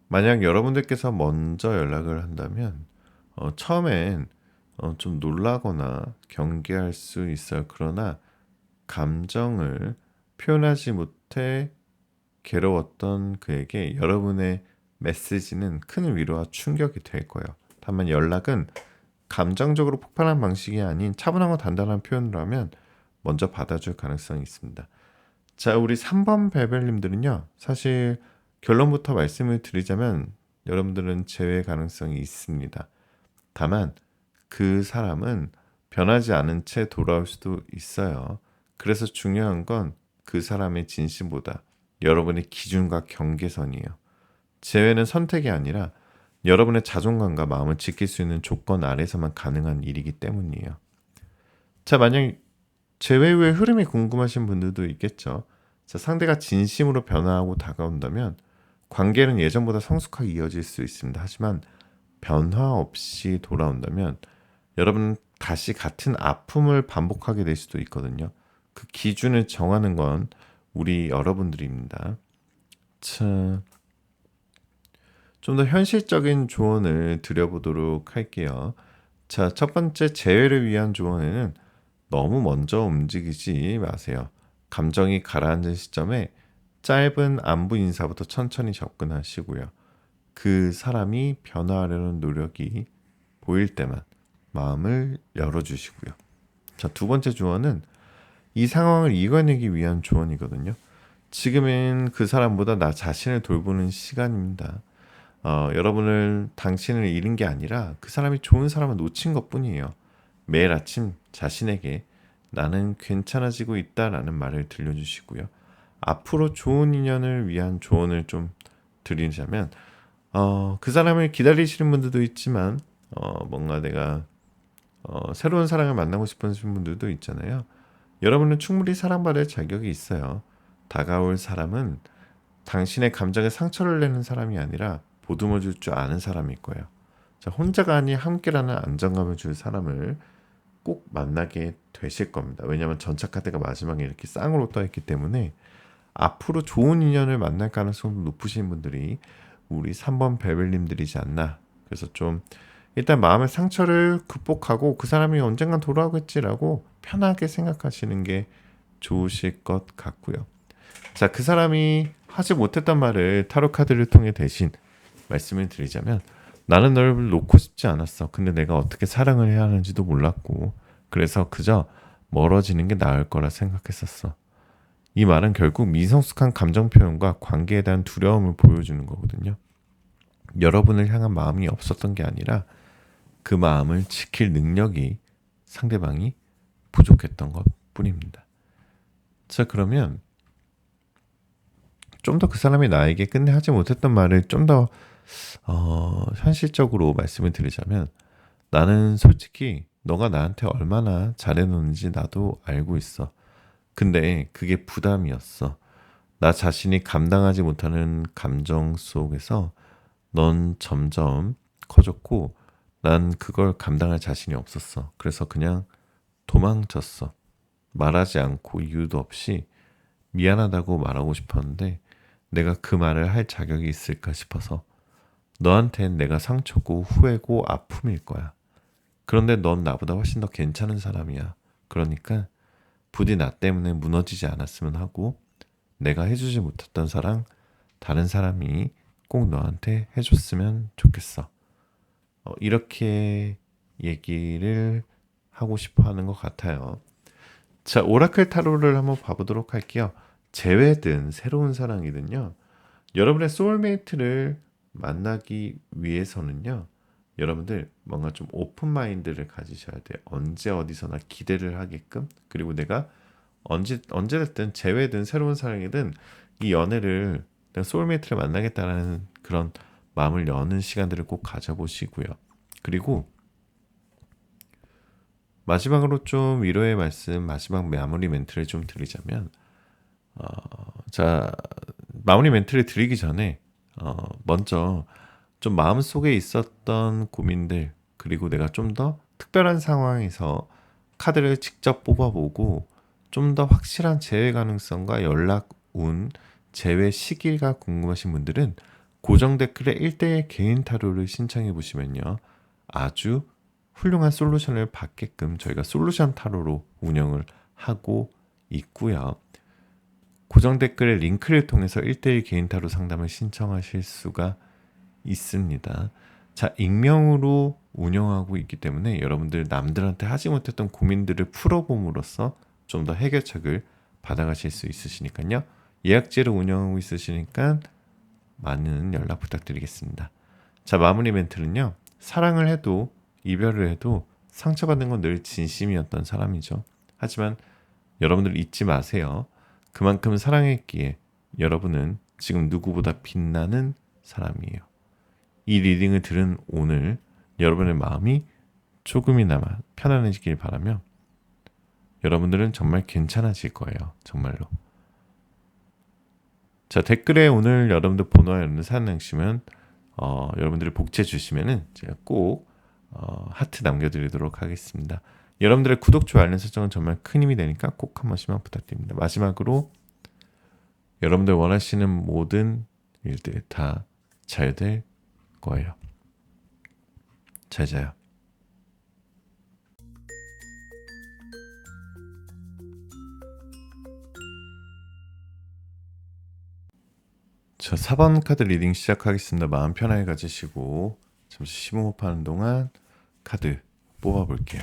만약 여러분들께서 먼저 연락을 한다면 처음엔 좀 놀라거나 경계할 수 있어요. 그러나 감정을 표현하지 못해 괴로웠던 그에게 여러분의 메시지는 큰 위로와 충격이 될 거예요. 다만 연락은 감정적으로 폭발한 방식이 아닌 차분하고 단단한 표현을 하면 먼저 받아줄 가능성이 있습니다. 자, 우리 3번 베벨님들은요. 사실 결론부터 말씀을 드리자면 여러분들은 제외 가능성이 있습니다. 다만 그 사람은 변하지 않은 채 돌아올 수도 있어요. 그래서 중요한 건 그 사람의 진심보다 여러분의 기준과 경계선이에요. 재회는 선택이 아니라 여러분의 자존감과 마음을 지킬 수 있는 조건 아래서만 가능한 일이기 때문이에요. 자, 만약 재회 후의 흐름이 궁금하신 분들도 있겠죠. 자, 상대가 진심으로 변화하고 다가온다면 관계는 예전보다 성숙하게 이어질 수 있습니다. 하지만 변화 없이 돌아온다면 여러분은 다시 같은 아픔을 반복하게 될 수도 있거든요. 그 기준을 정하는 건 우리 여러분들입니다. 참, 좀 더 현실적인 조언을 드려보도록 할게요. 자, 첫 번째 재회를 위한 조언에는 너무 먼저 움직이지 마세요. 감정이 가라앉은 시점에 짧은 안부 인사부터 천천히 접근하시고요. 그 사람이 변화하려는 노력이 보일 때만 마음을 열어주시고요. 자, 두 번째 조언은 이 상황을 이겨내기 위한 조언이거든요. 지금은 그 사람보다 나 자신을 돌보는 시간입니다. 여러분을 당신을 잃은 게 아니라 그 사람이 좋은 사람을 놓친 것뿐이에요. 매일 아침 자신에게 나는 괜찮아지고 있다라는 말을 들려주시고요. 앞으로 좋은 인연을 위한 조언을 좀 드리자면 그 사람을 기다리시는 분들도 있지만 뭔가 내가 새로운 사랑을 만나고 싶은 분들도 있잖아요. 여러분은 충분히 사랑받을 자격이 있어요. 다가올 사람은 당신의 감정에 상처를 내는 사람이 아니라 보듬어 줄 줄 아는 사람일 거예요. 자, 혼자가 아닌 함께라는 안정감을 줄 사람을 꼭 만나게 되실 겁니다. 왜냐하면 전차 카드가 마지막에 이렇게 쌍으로 떠있기 때문에 앞으로 좋은 인연을 만날 가능성도 높으신 분들이 우리 3번 벨벨님들이지 않나. 그래서 좀 일단 마음의 상처를 극복하고 그 사람이 언젠간 돌아오겠지라고 편하게 생각하시는 게 좋으실 것 같고요. 자, 그 사람이 하지 못했던 말을 타로 카드를 통해 대신 말씀을 드리자면 나는 널 놓고 싶지 않았어. 근데 내가 어떻게 사랑을 해야 하는지도 몰랐고 그래서 그저 멀어지는 게 나을 거라 생각했었어. 이 말은 결국 미성숙한 감정 표현과 관계에 대한 두려움을 보여주는 거거든요. 여러분을 향한 마음이 없었던 게 아니라 그 마음을 지킬 능력이 상대방이 부족했던 것 뿐입니다. 자, 그러면 좀 더 그 사람이 나에게 끝내 하지 못했던 말을 좀 더 현실적으로 말씀을 드리자면 나는 솔직히 너가 나한테 얼마나 잘해놓는지 나도 알고 있어. 근데 그게 부담이었어. 나 자신이 감당하지 못하는 감정 속에서 넌 점점 커졌고 난 그걸 감당할 자신이 없었어. 그래서 그냥 도망쳤어. 말하지 않고 이유도 없이 미안하다고 말하고 싶었는데 내가 그 말을 할 자격이 있을까 싶어서 너한텐 내가 상처고 후회고 아픔일 거야. 그런데 넌 나보다 훨씬 더 괜찮은 사람이야. 그러니까 부디 나 때문에 무너지지 않았으면 하고 내가 해주지 못했던 사랑 다른 사람이 꼭 너한테 해줬으면 좋겠어. 이렇게 얘기를 하고 싶어 하는 것 같아요. 자, 오라클 타로를 한번 봐보도록 할게요. 재회든 새로운 사랑이든요. 여러분의 소울메이트를 만나기 위해서는요. 여러분들 뭔가 좀 오픈 마인드를 가지셔야 돼요. 언제 어디서나 기대를 하게끔. 그리고 내가 언제 됐든 재회든 새로운 사랑이든 이 연애를 내가 소울메이트를 만나겠다라는 그런 마음을 여는 시간들을 꼭 가져보시고요. 그리고 마지막으로 좀 위로의 말씀, 마지막 마무리 멘트를 좀 드리자면 자, 마무리 멘트를 드리기 전에 먼저 좀 마음속에 있었던 고민들 그리고 내가 좀 더 특별한 상황에서 카드를 직접 뽑아보고 좀 더 확실한 재회 가능성과 연락 운, 재회 시기가 궁금하신 분들은 고정 댓글에 1대1 개인 타로를 신청해 보시면요. 아주 훌륭한 솔루션을 받게끔 저희가 솔루션 타로로 운영을 하고 있고요. 고정 댓글의 링크를 통해서 1대1 개인 타로 상담을 신청하실 수가 있습니다. 자, 익명으로 운영하고 있기 때문에 여러분들 남들한테 하지 못했던 고민들을 풀어봄으로써 좀 더 해결책을 받아가실 수 있으시니까요. 예약제를 운영하고 있으시니까 많은 연락 부탁드리겠습니다. 자, 마무리 멘트는요. 사랑을 해도 이별을 해도 상처받는 건 늘 진심이었던 사람이죠. 하지만 여러분들 잊지 마세요. 그만큼 사랑했기에 여러분은 지금 누구보다 빛나는 사람이에요. 이 리딩을 들은 오늘 여러분의 마음이 조금이나마 편안해지길 바라며 여러분들은 정말 괜찮아질 거예요. 정말로. 자, 댓글에 오늘 여러분들 번호와 여러분들 사연 남기시면 여러분들이 복제 주시면은 제가 꼭 하트 남겨드리도록 하겠습니다. 여러분들의 구독, 좋아요, 알림 설정은 정말 큰 힘이 되니까 꼭 한 번씩만 부탁드립니다. 마지막으로 여러분들 원하시는 모든 일들 다 잘 될 거예요. 잘 자요. 저 4번 카드 리딩 시작하겠습니다. 마음 편하게 가지시고 잠시 심호흡하는 동안 카드 뽑아볼게요.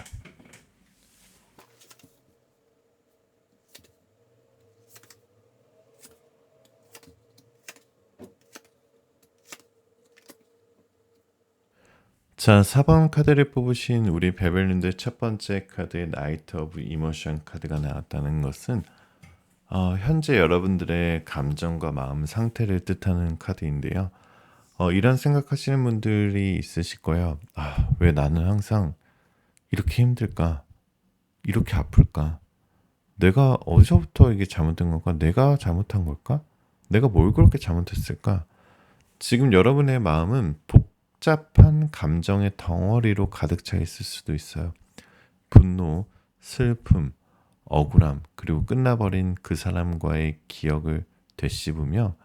자, 4번 카드를 뽑으신 우리 베벨님들 첫 번째 카드의 나이트 오브 이모션 카드가 나왔다는 것은 현재 여러분들의 감정과 마음 상태를 뜻하는 카드인데요. 이런 생각하시는 분들이 있으실 거예요. 왜 나는 항상 이렇게 힘들까? 이렇게 아플까? 내가 어디서부터 이게 잘못된 걸까? 내가 잘못한 걸까? 내가 뭘 그렇게 잘못했을까? 지금 여러분의 마음은 복잡한 감정의 덩어리로 가득 차 있을 수도 있어요. 분노, 슬픔, 억울함, 그리고 끝나버린 그 사람과의 기억을 되씹으며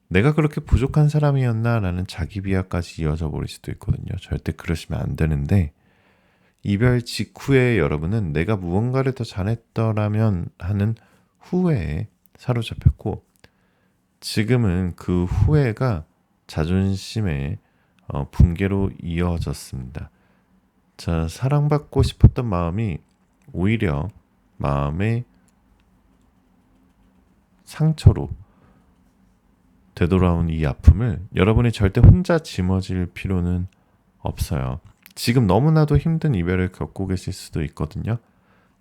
내가 그렇게 부족한 사람이었나라는 자기 비하까지 이어져 버릴 수도 있거든요. 절대 그러시면 안 되는데 이별 직후에 여러분은 내가 무언가를 더 잘했더라면 하는 후회에 사로잡혔고 지금은 그 후회가 자존심의 붕괴로 이어졌습니다. 자, 사랑받고 싶었던 마음이 오히려 마음의 상처로 되돌아온 이 아픔을 여러분이 절대 혼자 짊어질 필요는 없어요. 지금 너무나도 힘든 이별을 겪고 계실 수도 있거든요.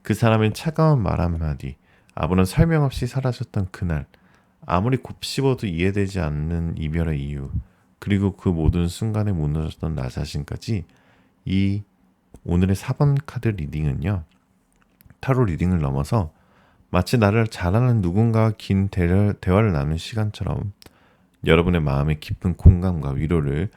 그 사람의 차가운 말 한마디, 아무런 설명 없이 사라졌던 그날, 아무리 곱씹어도 이해되지 않는 이별의 이유, 그리고 그 모든 순간에 무너졌던 나 자신까지 이 오늘의 4번 카드 리딩은요. 타로 리딩을 넘어서 마치 나를 잘 아는 누군가와 긴 대화를 나눈 시간처럼 여러분의 마음의 깊은 공감과 위로를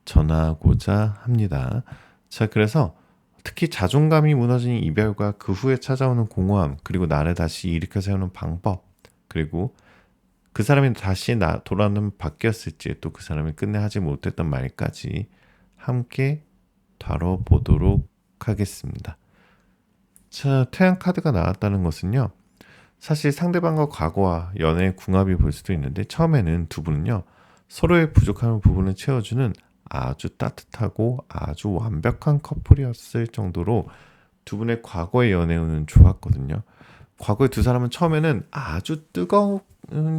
전하고자 합니다. 자, 그래서 특히 자존감이 무너진 이별과 그 후에 찾아오는 공허함, 그리고 나를 다시 일으켜 세우는 방법, 그리고 그 사람이 다시 돌아오면 바뀌었을지, 또 그 사람이 끝내 하지 못했던 말까지 함께 다뤄보도록 하겠습니다. 자, 태양 카드가 나왔다는 것은요. 사실 상대방과 과거와 연애의 궁합이 볼 수도 있는데 처음에는 두 분은요. 서로의 부족한 부분을 채워주는 아주 따뜻하고 아주 완벽한 커플이었을 정도로 두 분의 과거의 연애운은 좋았거든요. 과거의 두 사람은 처음에는 아주 뜨거운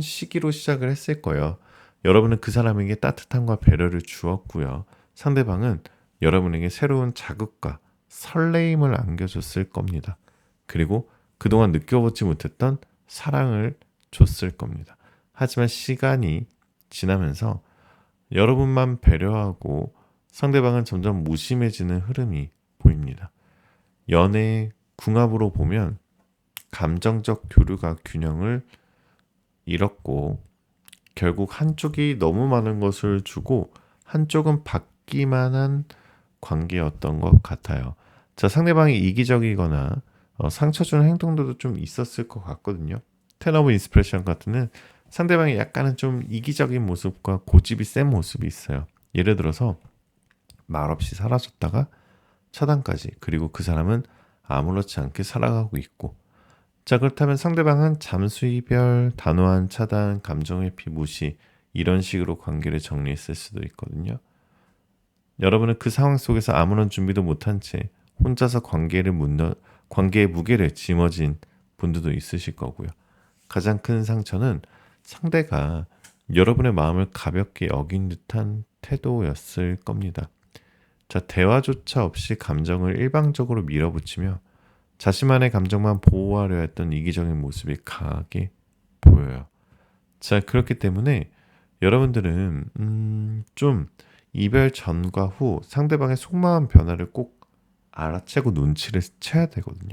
시기로 시작을 했을 거예요. 여러분은 그 사람에게 따뜻함과 배려를 주었고요. 상대방은 여러분에게 새로운 자극과 설레임을 안겨줬을 겁니다. 그리고 그동안 느껴보지 못했던 사랑을 줬을 겁니다. 하지만 시간이 지나면서 여러분만 배려하고 상대방은 점점 무심해지는 흐름이 보입니다. 연애의 궁합으로 보면 감정적 교류가 균형을 잃었고 결국 한쪽이 너무 많은 것을 주고 한쪽은 받기만 한 관계였던 것 같아요. 자, 상대방이 이기적이거나 상처 주는 행동들도 좀 있었을 것 같거든요. 텐 오브 인스피레이션 같은 상대방이 약간은 좀 이기적인 모습과 고집이 센 모습이 있어요. 예를 들어서 말없이 사라졌다가 차단까지, 그리고 그 사람은 아무렇지 않게 살아가고 있고, 자, 그렇다면 상대방은 잠수 이별, 단호한 차단, 감정 회피 무시, 이런 식으로 관계를 정리했을 수도 있거든요. 여러분은 그 상황 속에서 아무런 준비도 못한 채 혼자서 관계의 무게를 짊어진 분들도 있으실 거고요. 가장 큰 상처는 상대가 여러분의 마음을 가볍게 여긴 듯한 태도였을 겁니다. 자, 대화조차 없이 감정을 일방적으로 밀어붙이며 자신만의 감정만 보호하려 했던 이기적인 모습이 강하게 보여요. 자, 그렇기 때문에 여러분들은 좀 이별 전과 후 상대방의 속마음 변화를 꼭 알아채고 눈치를 채야 되거든요.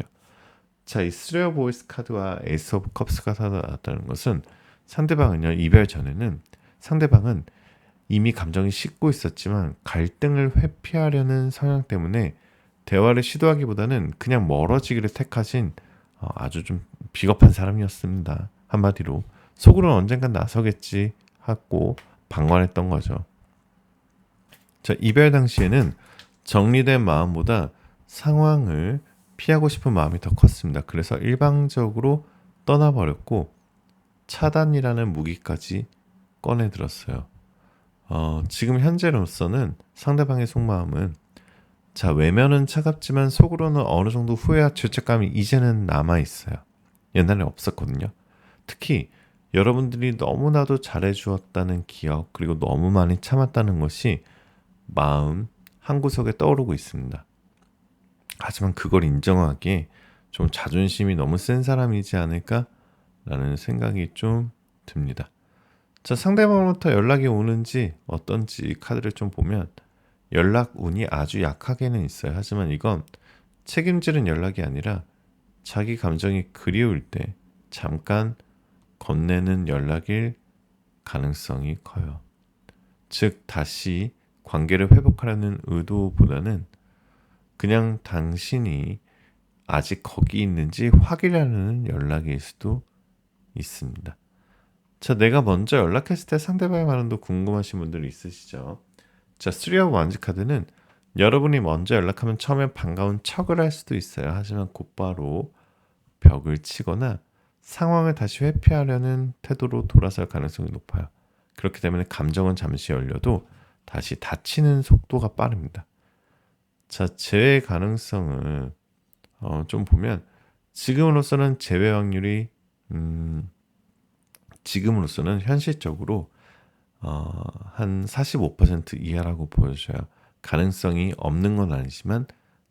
자, 이 스레어 보이스 카드와 에이스 오브 컵스가 나왔다는 것은 상대방은요, 이별 전에는 상대방은 이미 감정이 식고 있었지만 갈등을 회피하려는 성향 때문에 대화를 시도하기보다는 그냥 멀어지기를 택하신 아주 좀 비겁한 사람이었습니다. 한마디로 속으로는 언젠간 나서겠지 하고 방관했던 거죠. 자, 이별 당시에는 정리된 마음보다 상황을 피하고 싶은 마음이 더 컸습니다. 그래서 일방적으로 떠나버렸고 차단이라는 무기까지 꺼내 들었어요. 지금 현재로서는 상대방의 속마음은 자, 외면은 차갑지만 속으로는 어느 정도 후회와 죄책감이 이제는 남아있어요. 옛날에 없었거든요. 특히 여러분들이 너무나도 잘해주었다는 기억 그리고 너무 많이 참았다는 것이 마음 한구석에 떠오르고 있습니다. 하지만 그걸 인정하기에 좀 자존심이 너무 센 사람이지 않을까라는 생각이 좀 듭니다. 자, 상대방으로부터 연락이 오는지 어떤지 카드를 좀 보면 연락 운이 아주 약하게는 있어요. 하지만 이건 책임지는 연락이 아니라 자기 감정이 그리울 때 잠깐 건네는 연락일 가능성이 커요. 즉 다시 관계를 회복하려는 의도보다는 그냥 당신이 아직 거기 있는지 확인하려는 연락일 수도 있습니다. 자, 내가 먼저 연락했을 때 상대방의 반응도 궁금하신 분들 있으시죠? 자, 3 of Wands 카드는 여러분이 먼저 연락하면 처음엔 반가운 척을 할 수도 있어요. 하지만 곧바로 벽을 치거나 상황을 다시 회피하려는 태도로 돌아설 가능성이 높아요. 그렇기 때문에 감정은 잠시 열려도 다시 닫히는 속도가 빠릅니다. 자, 재회 가능성을 좀 보면 지금으로서는 재회 확률이 지금으로서는 현실적으로 한 45% 이하라고 보여져요. 가능성이 없는 건 아니지만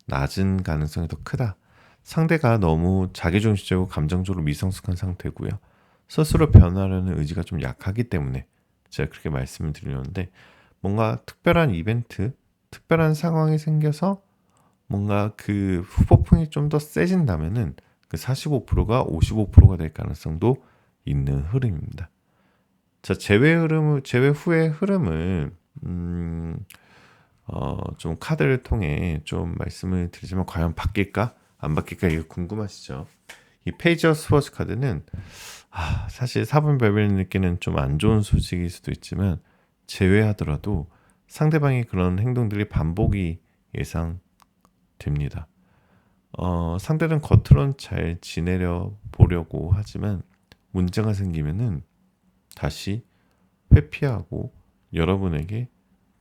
낮은 가능성이 더 크다. 상대가 너무 자기중심적이고 감정적으로 미성숙한 상태고요. 스스로 변화하려는 의지가 좀 약하기 때문에 제가 그렇게 말씀을 드리는데 뭔가 특별한 이벤트, 특별한 상황이 생겨서 뭔가 그 후폭풍이 좀 더 세진다면은 그 45%가 55%가 될 가능성도 있는 흐름입니다. 자, 재회 후의 흐름을 좀 카드를 통해 좀 말씀을 드리자면 과연 바뀔까? 안 바뀔까? 이거 궁금하시죠? 이 페이지 오브 스워즈 카드는 사실 4번 별별님께는 좀 안 좋은 소식일 수도 있지만 제외하더라도 상대방이 그런 행동들이 반복이 예상됩니다. 상대는 겉으론 잘 지내려 보려고 하지만 문제가 생기면은 다시 회피하고 여러분에게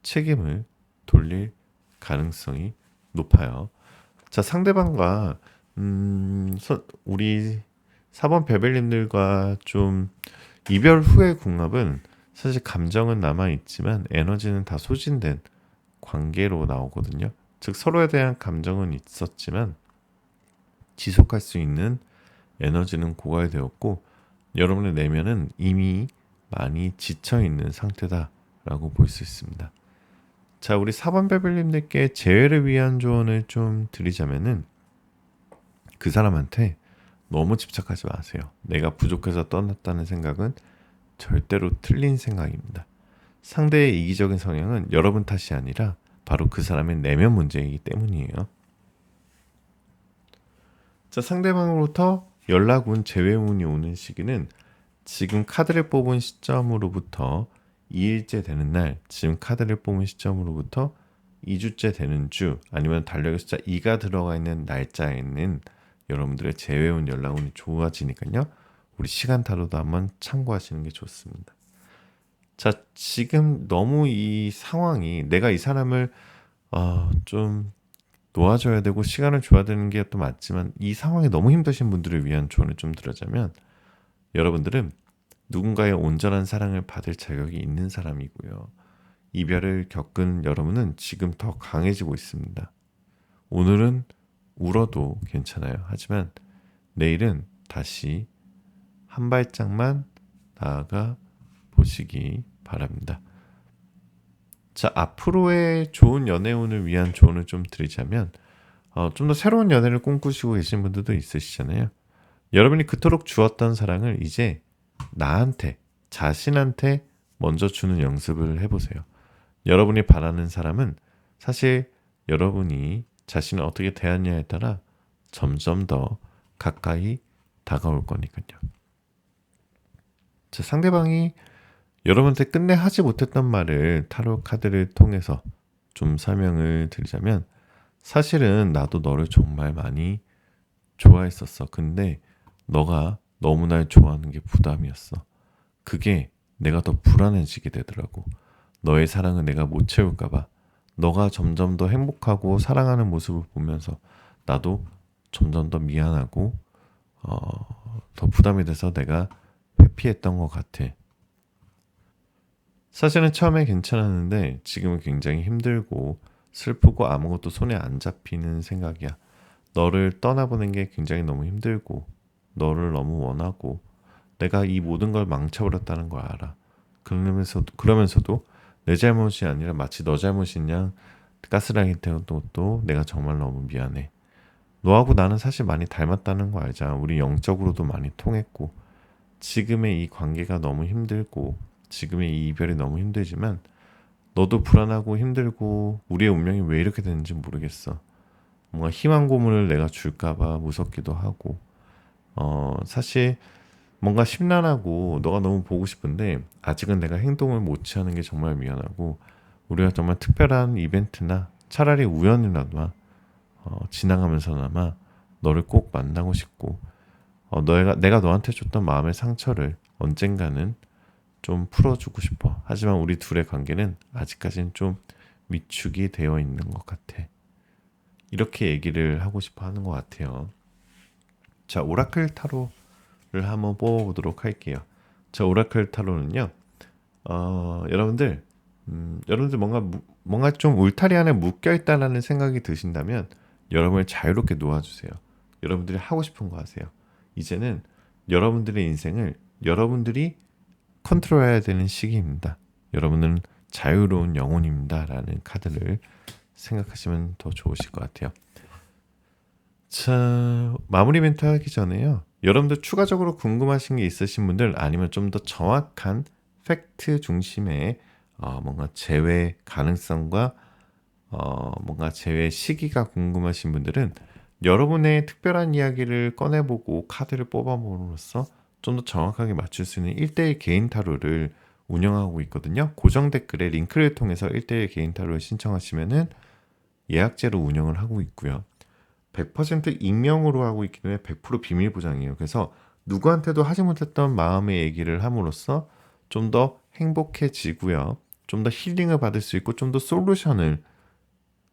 책임을 돌릴 가능성이 높아요. 자, 상대방과 우리 4번 베벨님들과 좀 이별 후의 궁합은 사실 감정은 남아있지만 에너지는 다 소진된 관계로 나오거든요. 즉 서로에 대한 감정은 있었지만 지속할 수 있는 에너지는 고갈되었고 여러분의 내면은 이미 많이 지쳐있는 상태다라고 볼 수 있습니다. 자, 우리 4번 베벨님들께 재회를 위한 조언을 좀 드리자면은 그 사람한테 너무 집착하지 마세요. 내가 부족해서 떠났다는 생각은 절대로 틀린 생각입니다. 상대의 이기적인 성향은 여러분 탓이 아니라 바로 그 사람의 내면 문제이기 때문이에요. 자, 상대방으로부터 연락운 재회운이 오는 시기는 지금 카드를 뽑은 시점으로부터 2일째 되는 날, 지금 카드를 뽑은 시점으로부터 2주째 되는 주, 아니면 달력의 숫자 2가 들어가 있는 날짜에는 여러분들의 재회운 연락운이 좋아지니까요. 우리 시간 타로도 한번 참고하시는 게 좋습니다. 자, 지금 너무 이 상황이 내가 이 사람을 좀 놓아줘야 되고 시간을 줘야 되는 게 또 맞지만 이 상황이 너무 힘드신 분들을 위한 조언을 좀 드리자면 여러분들은 누군가의 온전한 사랑을 받을 자격이 있는 사람이고요. 이별을 겪은 여러분은 지금 더 강해지고 있습니다. 오늘은 울어도 괜찮아요. 하지만 내일은 다시 한 발짝만 나아가 보시기 바랍니다. 자, 앞으로의 좋은 연애운을 위한 조언을 좀 드리자면 좀 더 새로운 연애를 꿈꾸시고 계신 분들도 있으시잖아요. 여러분이 그토록 주었던 사랑을 이제 나한테, 자신한테 먼저 주는 연습을 해보세요. 여러분이 바라는 사람은 사실 여러분이 자신을 어떻게 대하느냐에 따라 점점 더 가까이 다가올 거니까요. 상대방이 여러분한테 끝내 하지 못했던 말을 타로 카드를 통해서 좀 설명을 드리자면, 사실은 나도 너를 정말 많이 좋아했었어. 근데 너가 너무 날 좋아하는 게 부담이었어. 그게 내가 더 불안해지게 되더라고. 너의 사랑을 내가 못 채울까봐. 너가 점점 더 행복하고 사랑하는 모습을 보면서 나도 점점 더 미안하고 더 부담이 돼서 내가 회피했던 것 같아. 사실은 처음에 괜찮았는데 지금은 굉장히 힘들고 슬프고 아무것도 손에 안 잡히는 생각이야. 너를 떠나보낸 게 굉장히 너무 힘들고 너를 너무 원하고 내가 이 모든 걸 망쳐버렸다는 걸 알아. 그러면서도 내 잘못이 아니라 마치 너 잘못인 양 가스라이팅 했던 것도 내가 정말 너무 미안해. 너하고 나는 사실 많이 닮았다는 거 알잖아. 우리 영적으로도 많이 통했고 지금의 이 관계가 너무 힘들고 지금의 이 이별이 너무 힘들지만 너도 불안하고 힘들고 우리의 운명이 왜 이렇게 되는지 모르겠어. 뭔가 희망 고문을 내가 줄까봐 무섭기도 하고 사실 뭔가 심란하고 너가 너무 보고 싶은데 아직은 내가 행동을 못 취하는 게 정말 미안하고 우리가 정말 특별한 이벤트나 차라리 우연이라도 지나가면서나마 너를 꼭 만나고 싶고 내가 너한테 줬던 마음의 상처를 언젠가는 좀 풀어주고 싶어. 하지만 우리 둘의 관계는 아직까지는 좀 위축이 되어 있는 것 같아. 이렇게 얘기를 하고 싶어 하는 것 같아요. 자, 오라클 타로를 한번 뽑아보도록 할게요. 자, 오라클 타로는요. 여러분들 뭔가 좀 울타리 안에 묶여 있다라는 생각이 드신다면 여러분을 자유롭게 놓아주세요. 여러분들이 하고 싶은 거 하세요. 이제는 여러분들의 인생을 여러분들이 컨트롤해야 되는 시기입니다. 여러분은 자유로운 영혼입니다. 라는 카드를 생각하시면 더 좋으실 것 같아요. 자, 마무리 멘트 하기 전에요. 여러분들 추가적으로 궁금하신 게 있으신 분들 아니면 좀 더 정확한 팩트 중심의 뭔가 재회 가능성과 뭔가 재회 시기가 궁금하신 분들은 여러분의 특별한 이야기를 꺼내보고 카드를 뽑아봄으로써 좀 더 정확하게 맞출 수 있는 1대1 개인 타로를 운영하고 있거든요. 고정 댓글에 링크를 통해서 1대1 개인 타로를 신청하시면은 예약제로 운영을 하고 있고요. 100% 익명으로 하고 있기 때문에 100% 비밀 보장이에요. 그래서 누구한테도 하지 못했던 마음의 얘기를 함으로써 좀 더 행복해지고요. 좀 더 힐링을 받을 수 있고 좀 더 솔루션을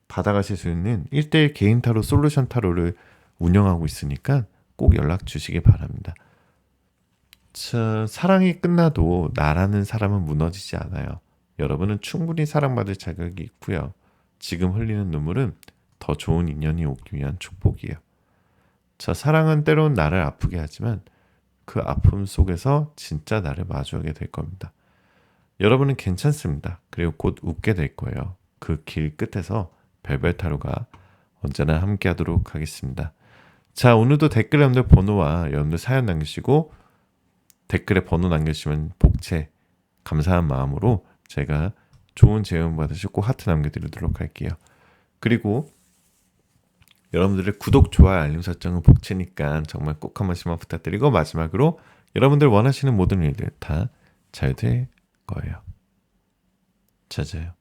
받아가실 수 있는 1대1 개인 타로 솔루션 타로를 운영하고 있으니까 꼭 연락 주시기 바랍니다. 자, 사랑이 끝나도 나라는 사람은 무너지지 않아요. 여러분은 충분히 사랑받을 자격이 있고요. 지금 흘리는 눈물은 더 좋은 인연이 오기 위한 축복이에요. 자, 사랑은 때론 나를 아프게 하지만 그 아픔 속에서 진짜 나를 마주하게 될 겁니다. 여러분은 괜찮습니다. 그리고 곧 웃게 될 거예요. 그 길 끝에서 별별타로가 언제나 함께 하도록 하겠습니다. 자, 오늘도 댓글 여러분들 번호와 여러분들 사연 남기시고 댓글에 번호 남겨주시면 복채 감사한 마음으로 제가 좋은 제안 받으시고 꼭 하트 남겨드리도록 할게요. 그리고 여러분들의 구독, 좋아요, 알림 설정은 복채니까 정말 꼭 한 번씩만 부탁드리고 마지막으로 여러분들 원하시는 모든 일들 다 잘 될 거예요. 잘 자요.